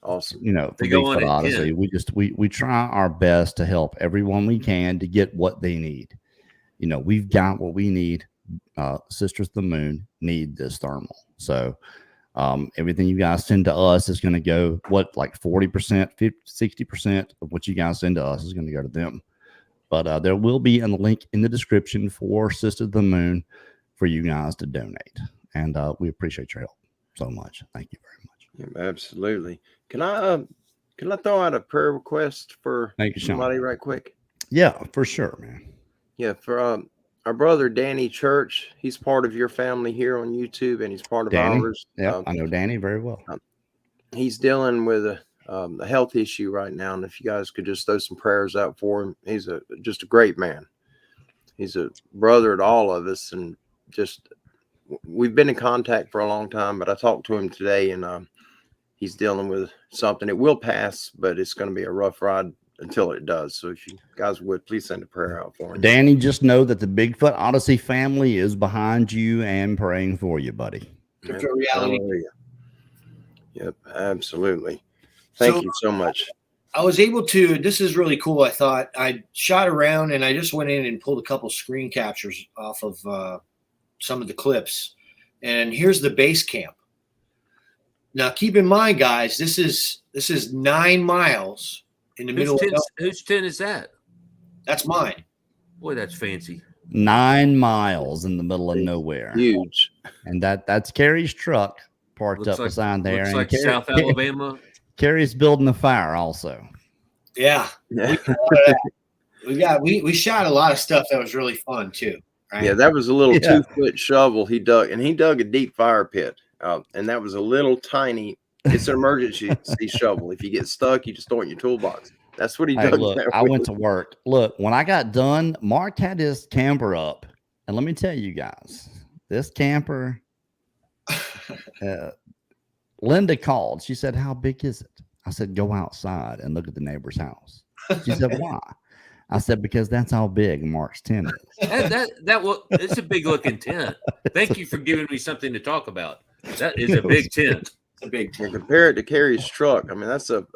Awesome. For Bigfoot Odyssey, we try our best to help everyone we can to get what they need. We've got what we need. Sisters of the Moon need this thermal. So everything you guys send to us is going to go, like 40%, 50, 60% of what you guys send to us is going to go to them. But there will be a link in the description for Sisters of the Moon for you guys to donate. And we appreciate your help so much. Thank you very much. Yeah, absolutely. Can I throw out a prayer request for somebody right quick? Yeah, for sure, man. Yeah, for our brother Danny Church. He's part of your family here on YouTube, and he's part of ours. Yeah, I know Danny very well. He's dealing with a health issue right now, and if you guys could just throw some prayers out for him. He's just a great man. He's a brother to all of us, and we've been in contact for a long time. But I talked to him today, and he's dealing with something. It will pass, but it's going to be a rough ride until it does. So if you guys would, please send a prayer out for him. Danny, just know that the Bigfoot Odyssey family is behind you and praying for you, buddy. Reality. Yep, absolutely. Thank you so much. I was able to, this is really cool. I thought I shot around and I just went in and pulled a couple screen captures off of some of the clips. And here's the base camp. Now, keep in mind, guys, this is 9 miles in the middle of nowhere. Whose tent is that? That's mine. Boy, that's fancy. 9 miles in the middle of nowhere. Huge. And that's Carrie's truck parked Looks up like, beside there. Looks And like South Alabama. Carrie's building a fire also. Yeah. Yeah. We shot a lot of stuff that was really fun too. Right? Yeah, that was a little Yeah. 2-foot shovel he dug, and he dug a deep fire pit. And that was a little tiny. It's an emergency shovel. If you get stuck, you just throw it in your toolbox. That's what he Hey, dug. look, there I with. went to work. Look, when I got done, Mark had his camper up. And let me tell you guys, this camper, Linda called. She said, "How big is it?" I said, "Go outside and look at the neighbor's house." She said, "Why?" I said, "Because that's how big Mark's tent is." It's a big looking tent. Thank you for giving me something to talk about. That is a big tent. It's a big And compare it to Carrie's truck. I mean, that's a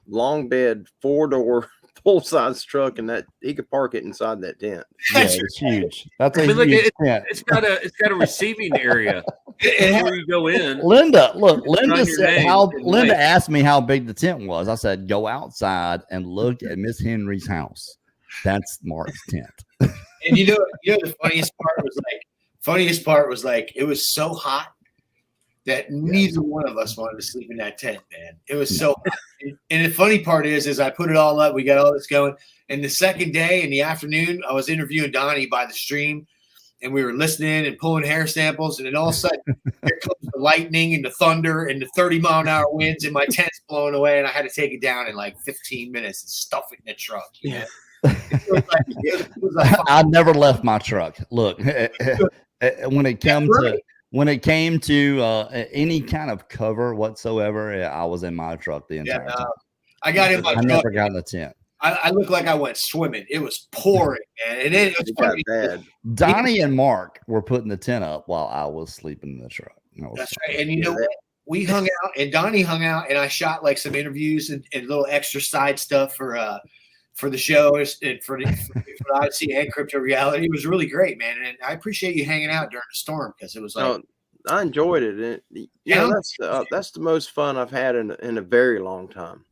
long bed, 4-door, full-size truck, and that he could park it inside that tent. Yeah, it's huge. That's a look, huge tent. It's got a receiving area before you go in. Linda, look, Sign Linda your said name how and Linda wait. asked me how big the tent was. I said, "Go outside and look at Miss Henry's house. That's Mark's tent." And the funniest part was like it was so hot that neither one of us wanted to sleep in that tent, man. It was so hot. And the funny part is I put it all up, we got all this going. And the second day in the afternoon, I was interviewing Donnie by the stream, and we were listening and pulling hair samples, and then all of a sudden here comes the lightning and the thunder and the 30-mile-an-hour winds, and my tent's blowing away, and I had to take it down in like 15 minutes and stuff it in the truck. Yeah. It was like I never left my truck. Look, when it came to any kind of cover whatsoever, I was in my truck the entire time. I got in my I truck. never got in the tent. I looked like I went swimming. It was pouring, man. And then it was It got funny. bad. Donnie and Mark were putting the tent up while I was sleeping in the truck. That's right. And you know what? We hung out, and Donnie hung out, and I shot like some interviews and little extra side stuff for the show and for Odyssey and Crypto Reality. It was really great, man. And I appreciate you hanging out during the storm because it was like, I enjoyed it. That's the most fun I've had in a very long time.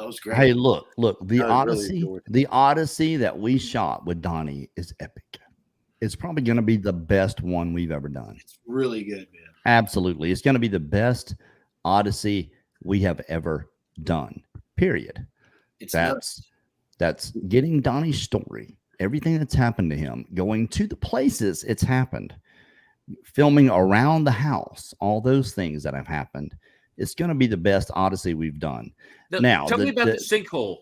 it was great. Hey, look, the I really Odyssey, enjoyed it. the Odyssey that we shot with Donnie is epic. It's probably going to be the best one we've ever done. It's really good, man. Absolutely. It's going to be the best Odyssey we have ever done. Period. It's nuts. That's getting Donnie's story, everything that's happened to him, going to the places it's happened, filming around the house, all those things that have happened. It's going to be the best Odyssey we've done. Now, tell me about the sinkhole.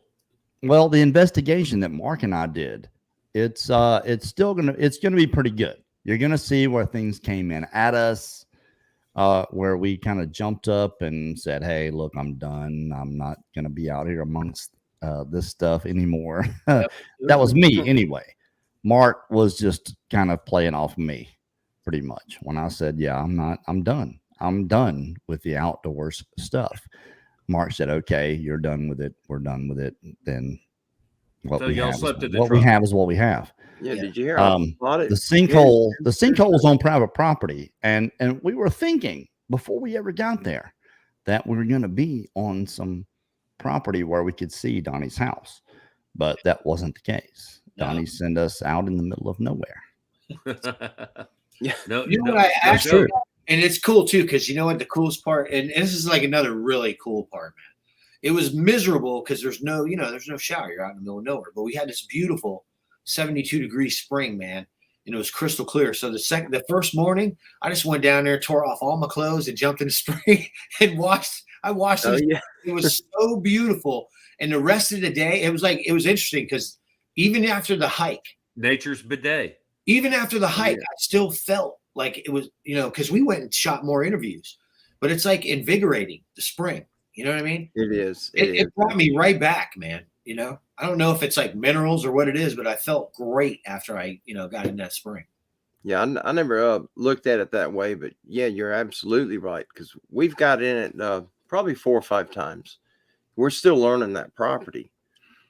Well, the investigation that Mark and I did, it's gonna be pretty good. You're gonna see where things came in at us, where we kind of jumped up and said, "Hey, look, I'm done. I'm not gonna be out here amongst this stuff anymore." That was me anyway. Mark was just kind of playing off me pretty much when I said, "Yeah, I'm done. I'm done with the outdoors stuff." Mark said, "Okay, you're done with it. We're done with it." Then what we have is what we have. Yeah, did you hear? The sinkhole was on private property, and we were thinking before we ever got there that we were going to be on some property where we could see Donnie's house, but that wasn't the case. Donnie sent us out in the middle of nowhere. Yeah, what I actually, and it's cool too, because you know what the coolest part, and this is like another really cool part, man. It was miserable because there's no shower. You're out in the middle of nowhere, but we had this beautiful 72-degree spring, man, and it was crystal clear. So the first morning, I just went down there, tore off all my clothes, and jumped in the spring and washed. I watched it. Yeah. It was so beautiful. And the rest of the day, it was interesting because even after the hike, nature's bidet. Even after the hike, I still felt like it was, because we went and shot more interviews, but it's like invigorating the spring. You know what I mean? It is. It brought me right back, man. I don't know if it's like minerals or what it is, but I felt great after I, got in that spring. Yeah, I never looked at it that way, but yeah, you're absolutely right because we've got in it probably 4 or 5 times, we're still learning that property.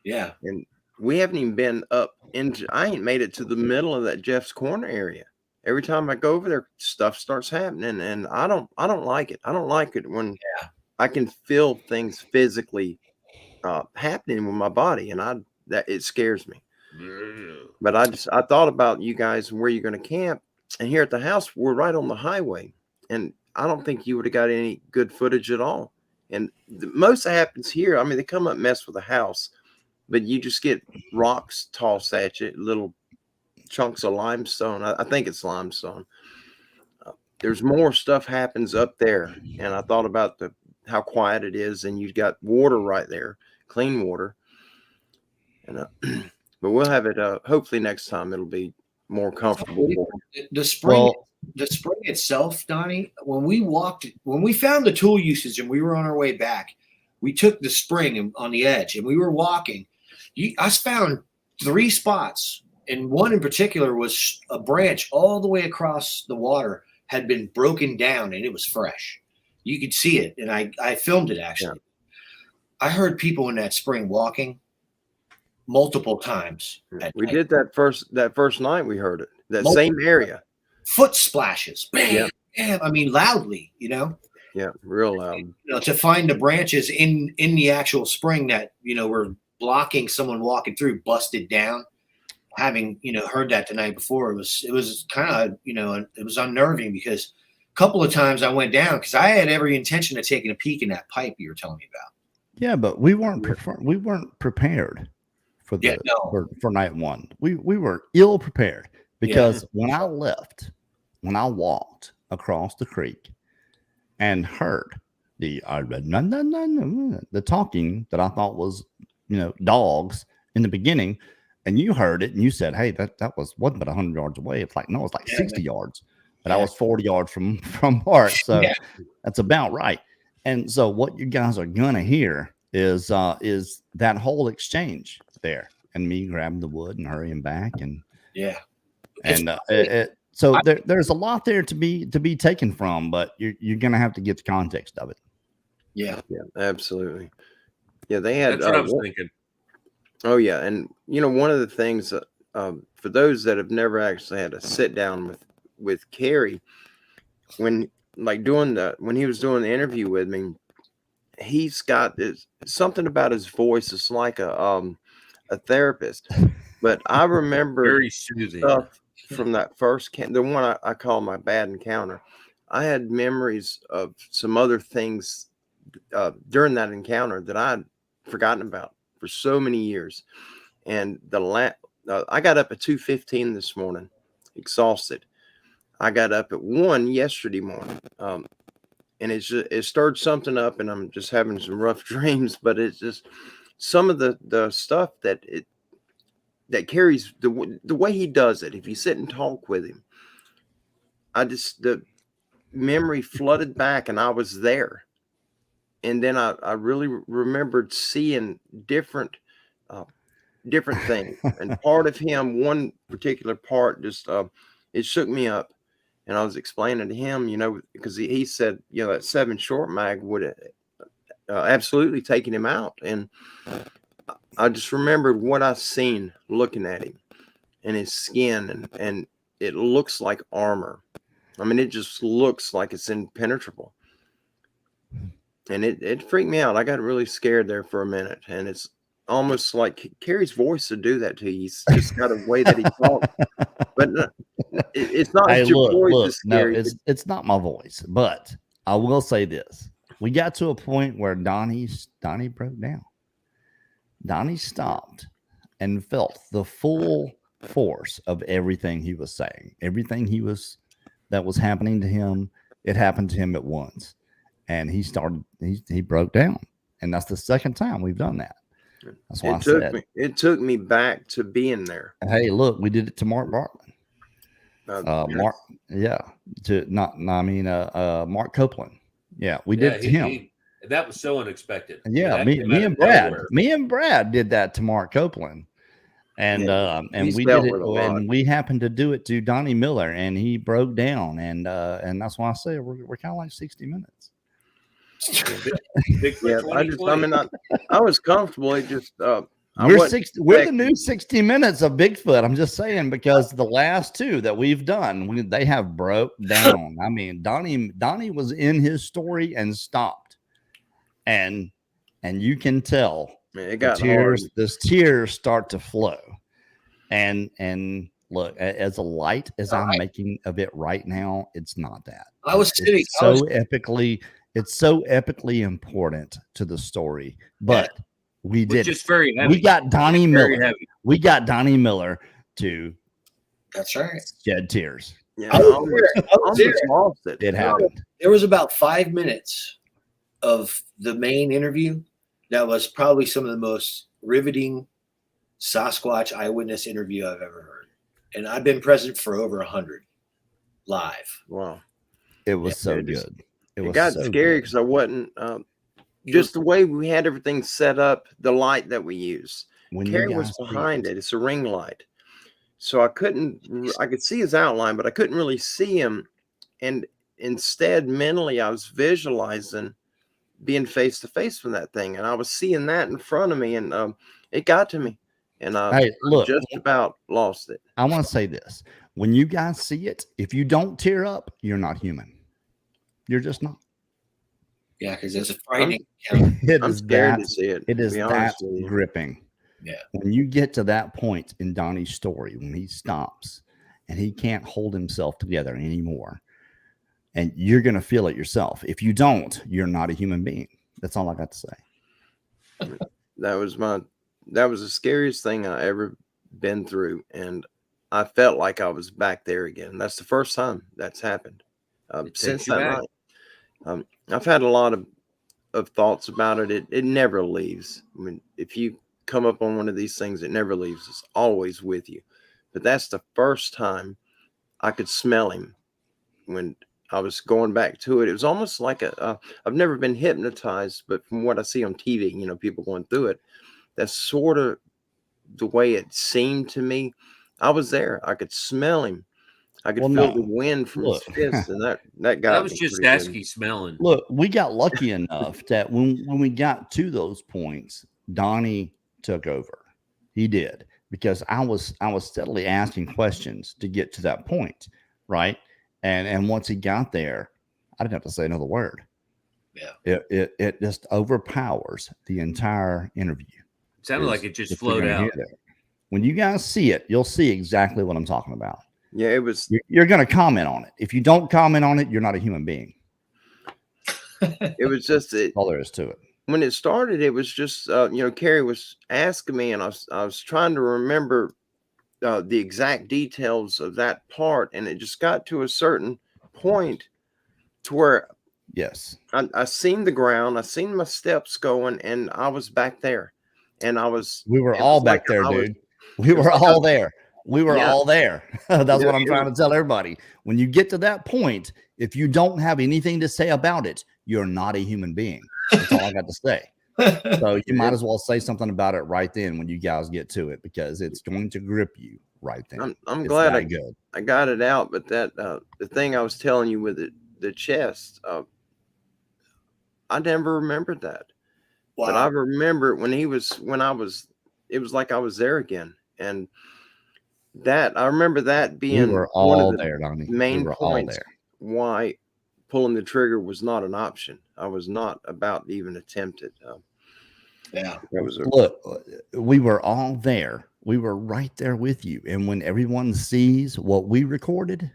Yeah. And we haven't even been up into, I ain't made it to the middle of that Jeff's Corner area. Every time I go over there, stuff starts happening, and I don't like it. I don't like it when I can feel things physically happening with my body, and that it scares me. But I thought about you guys and where you're going to camp, and here at the house, we're right on the highway, and I don't think you would have got any good footage at all. And most that happens here, I mean, they come up and mess with the house, but you just get rocks tossed at you, little chunks of limestone. I think it's limestone. There's more stuff happens up there, and I thought about how quiet it is, and you've got water right there, clean water. And but we'll have it. Hopefully next time it'll be more comfortable. The spring itself, Donnie. When we found the tool usage and we were on our way back, we took the spring on the edge and we were walking. I found 3 spots. And one in particular was a branch all the way across the water had been broken down, and it was fresh. You could see it, and I filmed it actually. Yeah. I heard people in that spring walking multiple times. We did that first night. We heard it. Same area. Foot splashes, bam, bam. I mean, loudly, you know. Yeah, real loud. You know, to find the branches in the actual spring that were blocking someone walking through, busted down. Having heard that the night before, it was kind of it was unnerving, because a couple of times I went down because I had every intention of taking a peek in that pipe you were telling me about. Yeah, but we weren't prepared for for night one. We were ill prepared, because when I walked across the creek and heard the talking that I thought was dogs in the beginning. And you heard it, and you said, "Hey, that wasn't but 100 yards away." It's like, no, it's like 60 yards, but I was 40 yards from Mark, so that's about right. And so, what you guys are gonna hear is that whole exchange there, and me grabbing the wood and hurrying back, and so there's a lot there to be taken from, but you're gonna have to get the context of it. Yeah, absolutely. Yeah, they had. That's what I was thinking. Oh yeah, and one of the things for those that have never actually had a sit down with Kerry, when he was doing the interview with me, he's got something about his voice. It's like a therapist. But I remember very soothing stuff from that first the one I call my bad encounter. I had memories of some other things during that encounter that I'd forgotten about for so many years. And I got up at 2:15 this morning, exhausted. I got up at 1 yesterday morning, and it stirred something up, and I'm just having some rough dreams. But it's just some of the stuff that carries the way he does it. If you sit and talk with him, the memory flooded back, and I was there. And then I really remembered seeing different things. And part of him, one particular part, just it shook me up. And I was explaining to him, because he said, that 7 short mag would have absolutely taken him out. And I just remembered what I seen looking at him, and his skin, and it looks like armor. I mean, it just looks like it's impenetrable. And it freaked me out. I got really scared there for a minute. And it's almost like Kerry's voice to do that to you. He's just got a way that he talks. But it's not your voice is scary. No, it's not my voice. But I will say this. We got to a point where Donnie broke down. Donnie stopped and felt the full force of everything he was saying. Everything that was happening to him, it happened to him at once. And he broke down. And that's the second time we've done that. That's why it took me back to being there. Hey, look, we did it to Mark Bartlett. Mark Copeland. Yeah, we did it to him. That was so unexpected. Yeah, me and Brad did that to Mark Copeland. And we did it, and we happened to do it to Donnie Miller, and he broke down. And that's why I say we're kind of like 60 minutes. Bigfoot Yeah, 2020. I was comfortable. It just, We're the new 60 minutes of Bigfoot. I'm just saying, because the last two that we've done, they have broke down. I mean, Donnie was in his story and stopped, and you can tell it got hard. the tears start to flow. And look, as a light as I'm making of it right now, it's not that. It's so epically important to the story, but we did. Just very heavy. We got Donnie Miller. We got Donnie Miller to. That's right. Shed tears. Yeah, I almost lost it. It happened. There was about 5 minutes of the main interview that was probably some of the most riveting Sasquatch eyewitness interview I've ever heard. And I've been present for over 100 live. Wow. It was so good. It got so scary good. because I wasn't just the way we had everything set up, the light that we use. Carrie was behind it. It's a ring light. So I could see his outline, but I couldn't really see him. And instead, mentally, I was visualizing being face to face with that thing. And I was seeing that in front of me, and it got to me. And I just about lost it. I want to say this. When you guys see it, if you don't tear up, you're not human. You're just not. Yeah, because it's a frightening. I'm scared to see it. It is that gripping. Yeah. When you get to that point in Donnie's story, when he stops and he can't hold himself together anymore, and you're going to feel it yourself. If you don't, you're not a human being. That's all I got to say. That was the scariest thing I ever been through. And I felt like I was back there again. That's the first time that's happened since that night. I've had a lot of thoughts about it. It never leaves. I mean, if you come up on one of these things, it never leaves. It's always with you. But that's the first time I could smell him when I was going back to it. It was almost like I've never been hypnotized, but from what I see on TV, people going through it, that's sort of the way it seemed to me. I was there. I could smell him. I could feel the wind from his fist, and that got. That was just Asky smelling. Look, we got lucky enough that when we got to those points, Donnie took over. He did, because I was steadily asking questions to get to that point, right? And once he got there, I didn't have to say another word. Yeah, it just overpowers the entire interview. It sounded like it just flowed out. When you guys see it, you'll see exactly what I'm talking about. Yeah, it was. You're going to comment on it. If you don't comment on it, you're not a human being. It was just all there is to it. When it started, it was just Carrie was asking me, and I was trying to remember the exact details of that part, and it just got to a certain point to where I seen the ground, I seen my steps going, and I was back there, and we were all back there, dude. We were all there. We were all there. That's what I'm trying to tell everybody. When you get to that point, if you don't have anything to say about it, you're not a human being. That's all I got to say. So you might as well say something about it right then when you guys get to it, because it's going to grip you right then. I'm glad I got it out, but that the thing I was telling you with the chest, I never remembered that. Wow. But I remember it was like I was there again. And that I remember that being we were all one of the there, Donnie. Main points why pulling the trigger was not an option. I was not about to even attempt it. Look, we were all there. We were right there with you. And when everyone sees what we recorded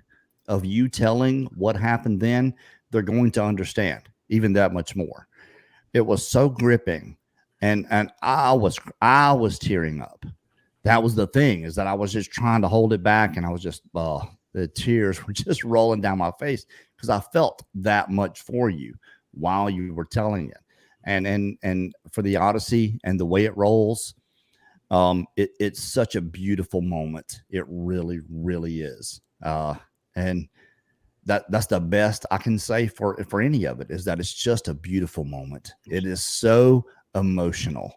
of you telling what happened then, they're going to understand even that much more. It was so gripping, and I was tearing up. That was the thing, is that I was just trying to hold it back, and I was just the tears were just rolling down my face because I felt that much for you while you were telling it. And for the Odyssey and the way it rolls, it's such a beautiful moment. It really, really is. And that's the best I can say for any of it, is that it's just a beautiful moment. It is so emotional,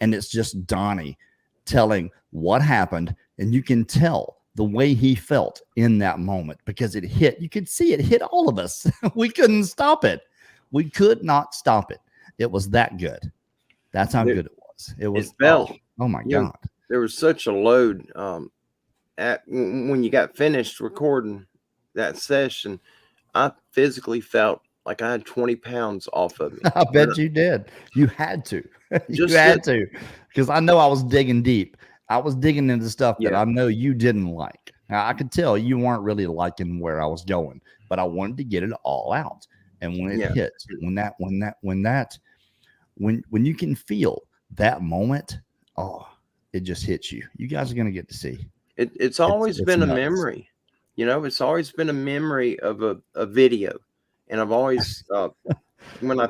and it's just Donnie telling what happened, and you can tell the way he felt in that moment, because it hit. You could see it hit all of us. We couldn't stop it. We could not stop it. It was that good. That's how good it was. It was. Oh my God. There was such a load when you got finished recording that session. I physically felt like I had 20 pounds off of me. I bet you did. You had to. You had to, because I know I was digging deep. I was digging into stuff that I know you didn't like. Now, I could tell you weren't really liking where I was going, but I wanted to get it all out. And when it hits, when you can feel that moment, it just hits you. You guys are going to get to see. It's always been a memory. It's always been a memory of a video. And I've always, when I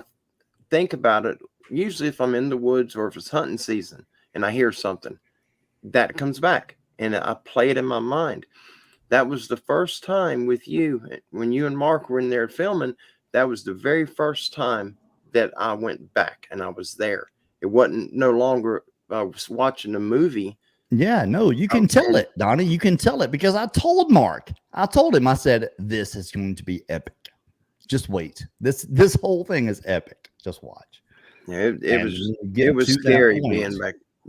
think about it, usually if I'm in the woods or if it's hunting season and I hear something, that comes back and I play it in my mind. That was the first time with you, when you and Mark were in there filming, that was the very first time that I went back and I was there. It wasn't no longer, I was watching a movie. Yeah, no, you can tell it, Donnie. You can tell it because I told Mark, I said, this is going to be epic. Just wait. This whole thing is epic. Just watch. Yeah, it was scary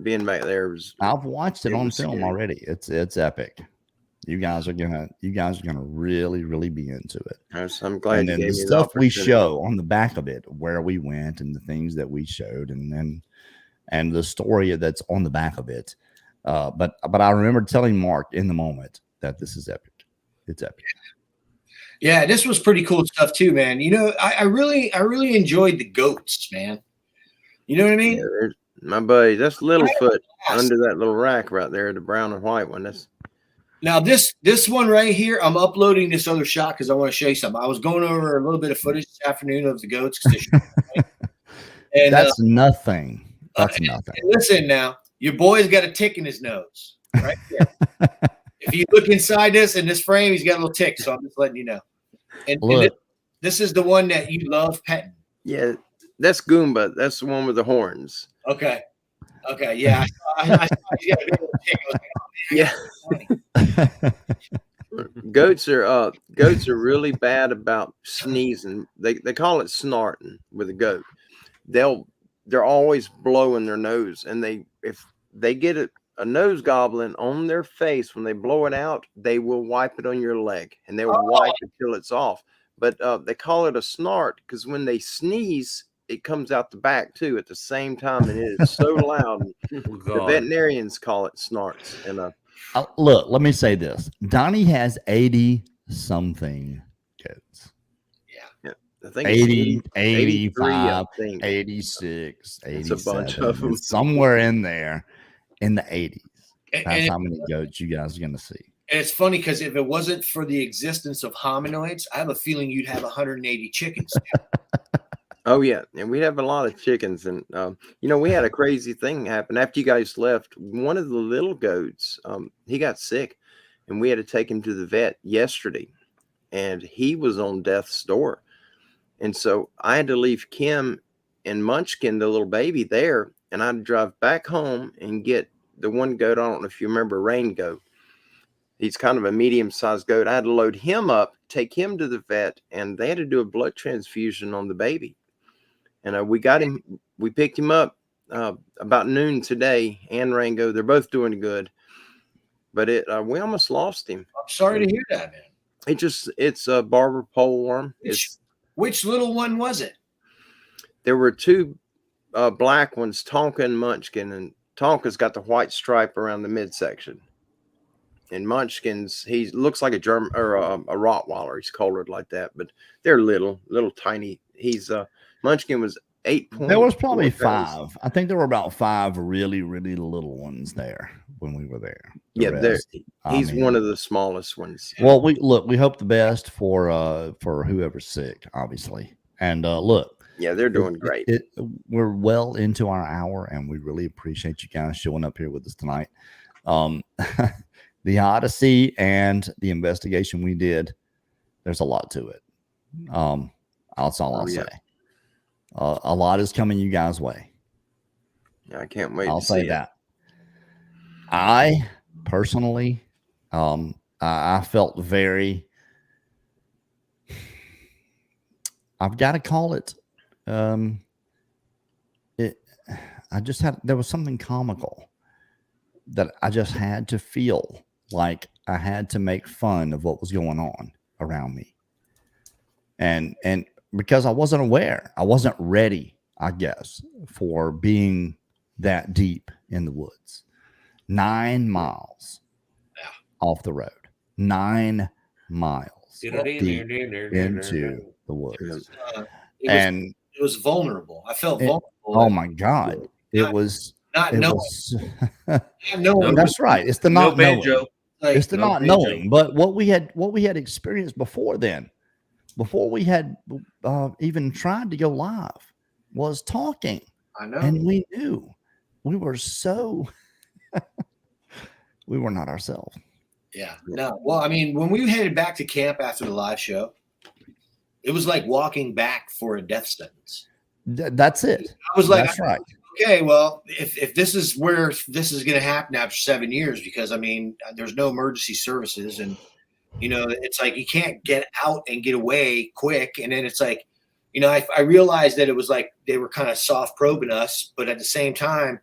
being back there. I've watched it on film already. It's epic. You guys are gonna really, really be into it. I'm glad. And then the stuff we show on the back of it, where we went and the things that we showed, and the story that's on the back of it. But I remember telling Mark in the moment that this is epic. It's epic. Yeah, this was pretty cool stuff too, man. I really enjoyed the goats, man. You know what I mean? Yeah, my buddy, that's Littlefoot under that little rack right there, the brown and white one. Now this one right here, I'm uploading this other shot because I want to show you something. I was going over a little bit of footage this afternoon of the goats. And that's nothing. That's nothing. Listen now, your boy's got a tick in his nose right there. If you look inside this in this frame, he's got a little tick. So I'm just letting you know. And this is the one that you love petting. Yeah, that's Goomba. That's the one with the horns. Okay. Yeah. I saw he's got a big little tick. I was like, oh, man. Yeah. Goats are really bad about sneezing. They call it snorting with a goat. They're always blowing their nose, and if they get a nose goblin on their face, when they blow it out, they will wipe it on your leg, and they will wipe it till it's off. But they call it a snort because when they sneeze, it comes out the back too at the same time, and it is so loud. The veterinarians call it snorts. And look, let me say this: Donnie has 80-something goats. Yeah. I think 80, 85, 86, 87. It's a bunch of them. Somewhere in there in the 80s. That's how many goats you guys are going to see. And it's funny because if it wasn't for the existence of hominoids, I have a feeling you'd have 180 chickens. Oh, yeah. And we have a lot of chickens. And, we had a crazy thing happen. After you guys left, one of the little goats, he got sick. And we had to take him to the vet yesterday. And he was on death's door. And so I had to leave Kim and Munchkin, the little baby, there. And I'd drive back home and get the one goat. I don't know if you remember Rain Goat. He's kind of a medium-sized goat. I had to load him up, take him to the vet, and they had to do a blood transfusion on the baby. And we got him. We picked him up about noon today. And Rango, they're both doing good. But we almost lost him. I'm sorry to hear that, man. It's a barber pole worm. Which little one was it? There were two black ones, Tonka and Munchkin, and Tonka's got the white stripe around the midsection. And Munchkin's, he looks like a German or a Rottweiler. He's colored like that, but they're little tiny. Munchkin was 8 points. There was probably 5. I think there were about 5 really, really little ones there when we were there. He's one of the smallest ones. Well, we hope the best for whoever's sick, obviously. And look. Yeah, they're doing great. We're well into our hour, and we really appreciate you guys showing up here with us tonight. The Odyssey and the investigation we did, there's a lot to it. That's all I'll say. A lot is coming you guys' way. Yeah, I can't wait. I'll say that. I personally, I felt very, I've got to call it it, there was something comical that I just had to feel like I had to make fun of what was going on around me. And because I wasn't aware, I wasn't ready, I guess, for being that deep in the woods. 9 miles off the road, 9 miles deep into the woods. It was vulnerable. I felt vulnerable. Oh my God. It was not knowing. That's right. It's the not knowing. It's the not knowing. But what we had experienced before then, before we had even tried to go live, was talking. I know. And we knew we were so we were not ourselves. Yeah. No. Well, I mean, when we headed back to camp after the live show, it was like walking back for a death sentence. That's it. I was like, that's right. Okay, well, if this is where this is going to happen after 7 years, because I mean, there's no emergency services, and you know, it's like you can't get out and get away quick. And then it's like, you know, I realized that it was like they were kind of soft probing us, but at the same time,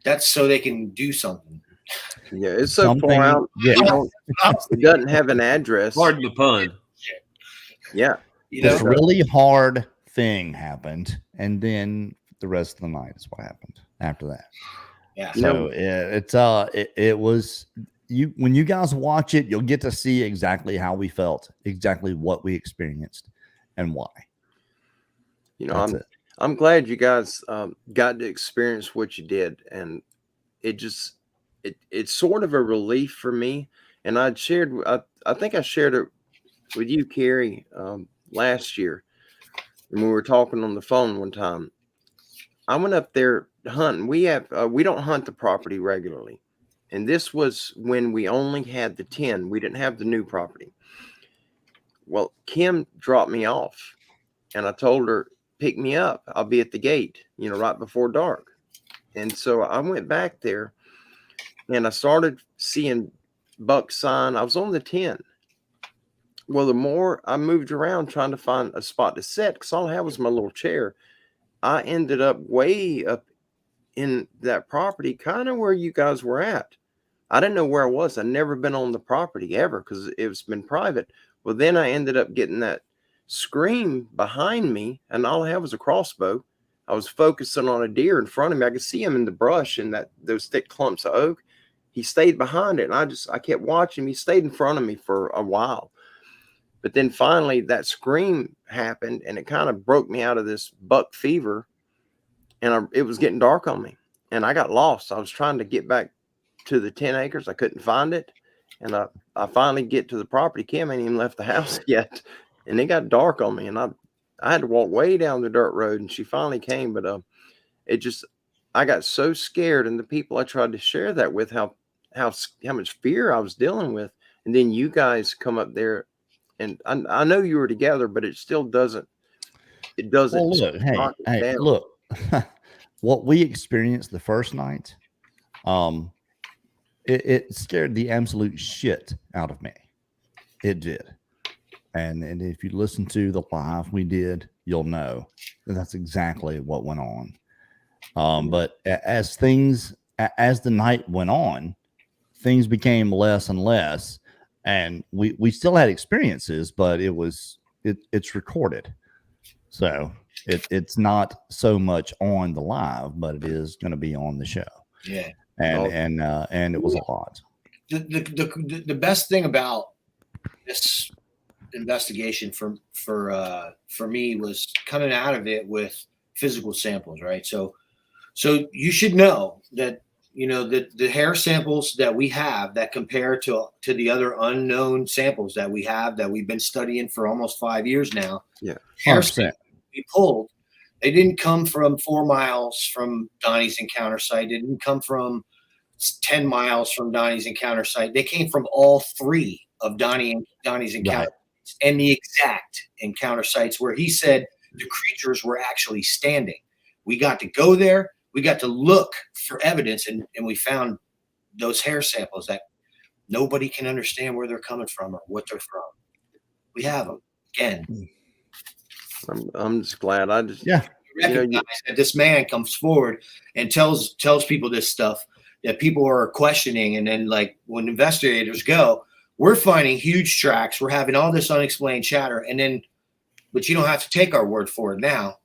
that's so they can do something. Yeah, it's so far out. Yeah, it doesn't have an address. Pardon the pun. Yeah, You This know? really hard thing happened, and then the rest of the night is what happened after that. Yeah. So it was you when you guys watch it, you'll get to see exactly how we felt, exactly what we experienced, and why. You know, I'm glad you guys got to experience what you did, and it's sort of a relief for me. And I think I shared it with you, Carrie, last year when we were talking on the phone one time. I went up there hunting. We don't hunt the property regularly, and this was when we only had the 10. We didn't have the new property. Well, Kim dropped me off, and I told her, pick me up. I'll be at the gate, you know, right before dark. And so I went back there, and I started seeing buck sign. I was on the 10. Well, the more I moved around trying to find a spot to sit, because all I had was my little chair, I ended up way up in that property, kind of where you guys were at. I didn't know where I was. I'd never been on the property ever because it's been private. Well, then I ended up getting that scream behind me, and all I had was a crossbow. I was focusing on a deer in front of me. I could see him in the brush in those thick clumps of oak. He stayed behind it, and I kept watching him. He stayed in front of me for a while. But then finally that scream happened, and it kind of broke me out of this buck fever, and it was getting dark on me, and I got lost. I was trying to get back to the 10 acres. I couldn't find it. And I finally get to the property. Kim ain't even left the house yet. And it got dark on me, and I had to walk way down the dirt road, and she finally came. But I got so scared, and the people I tried to share that with, how much fear I was dealing with. And then you guys come up there, and I know you were together, but it still doesn't. It doesn't. Well, look, look, what we experienced the first night, it scared the absolute shit out of me. It did. And if you listen to the live we did, you'll know that that's exactly what went on. But as the night went on, things became less and less, and we still had experiences, but it's recorded. So it's not so much on the live, but it is going to be on the show. Yeah. And it was a lot. The best thing about this investigation for me was coming out of it with physical samples, right? So you should know that, you know, the hair samples that we have that compare to the other unknown samples that we have that we've been studying for almost 5 years now. Yeah. Hair samples we pulled, they didn't come from 4 miles from Donnie's encounter site. They didn't come from 10 miles from Donnie's encounter site. They came from all 3 of Donnie's encounter sites and the exact encounter sites where he said the creatures were actually standing. We got to go there. We got to look for evidence, and we found those hair samples that nobody can understand where they're coming from or what they're from. We have them again. I'm just glad. recognize that this man comes forward and tells people this stuff that people are questioning. And then like when investigators go, we're finding huge tracks. We're having all this unexplained chatter. But you don't have to take our word for it now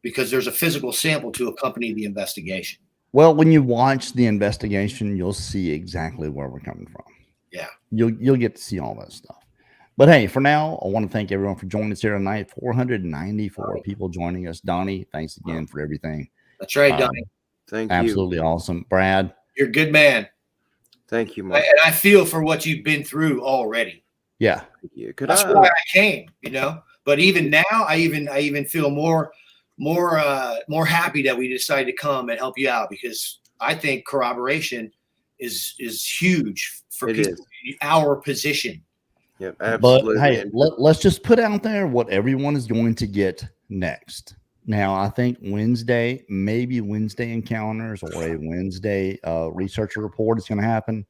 because there's a physical sample to accompany the investigation. Well, when you watch the investigation, you'll see exactly where we're coming from. Yeah. You'll get to see all that stuff. But hey, for now, I want to thank everyone for joining us here tonight. 494 people joining us. Donnie, thanks again for everything. That's right, Donnie. Thank you. Absolutely awesome. Brad. You're a good man. Thank you, Mark. And I feel for what you've been through already. Yeah. That's why I came, But even now, I even feel more happy that we decided to come and help you out, because I think corroboration is huge for our position. Yeah, absolutely. But hey, let's just put out there what everyone is going to get next. Now, I think maybe Wednesday encounters or a Wednesday researcher report is going to happen.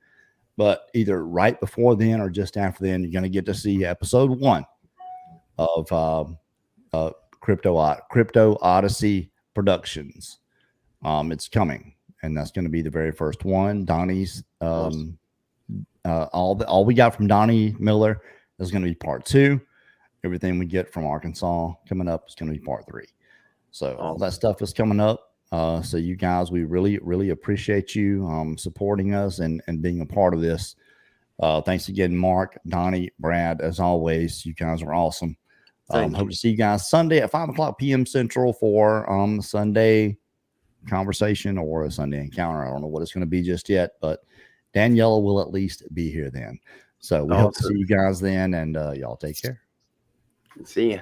But either right before then or just after then, you're going to get to see episode 1 of Crypto Odyssey Productions. It's coming, and that's going to be the very first one. Donnie's awesome. All we got from Donnie Miller is going to be part 2. Everything we get from Arkansas coming up is going to be part 3. So all that stuff is coming up. So you guys, we really, really appreciate you supporting us and being a part of this. Thanks again, Mark, Donnie, Brad. As always, you guys are awesome. Hope to see you guys Sunday at 5:00 p.m. Central for Sunday conversation or a Sunday encounter. I don't know what it's going to be just yet, but Daniela will at least be here then. So we hope to see you guys then, and y'all take care. See ya.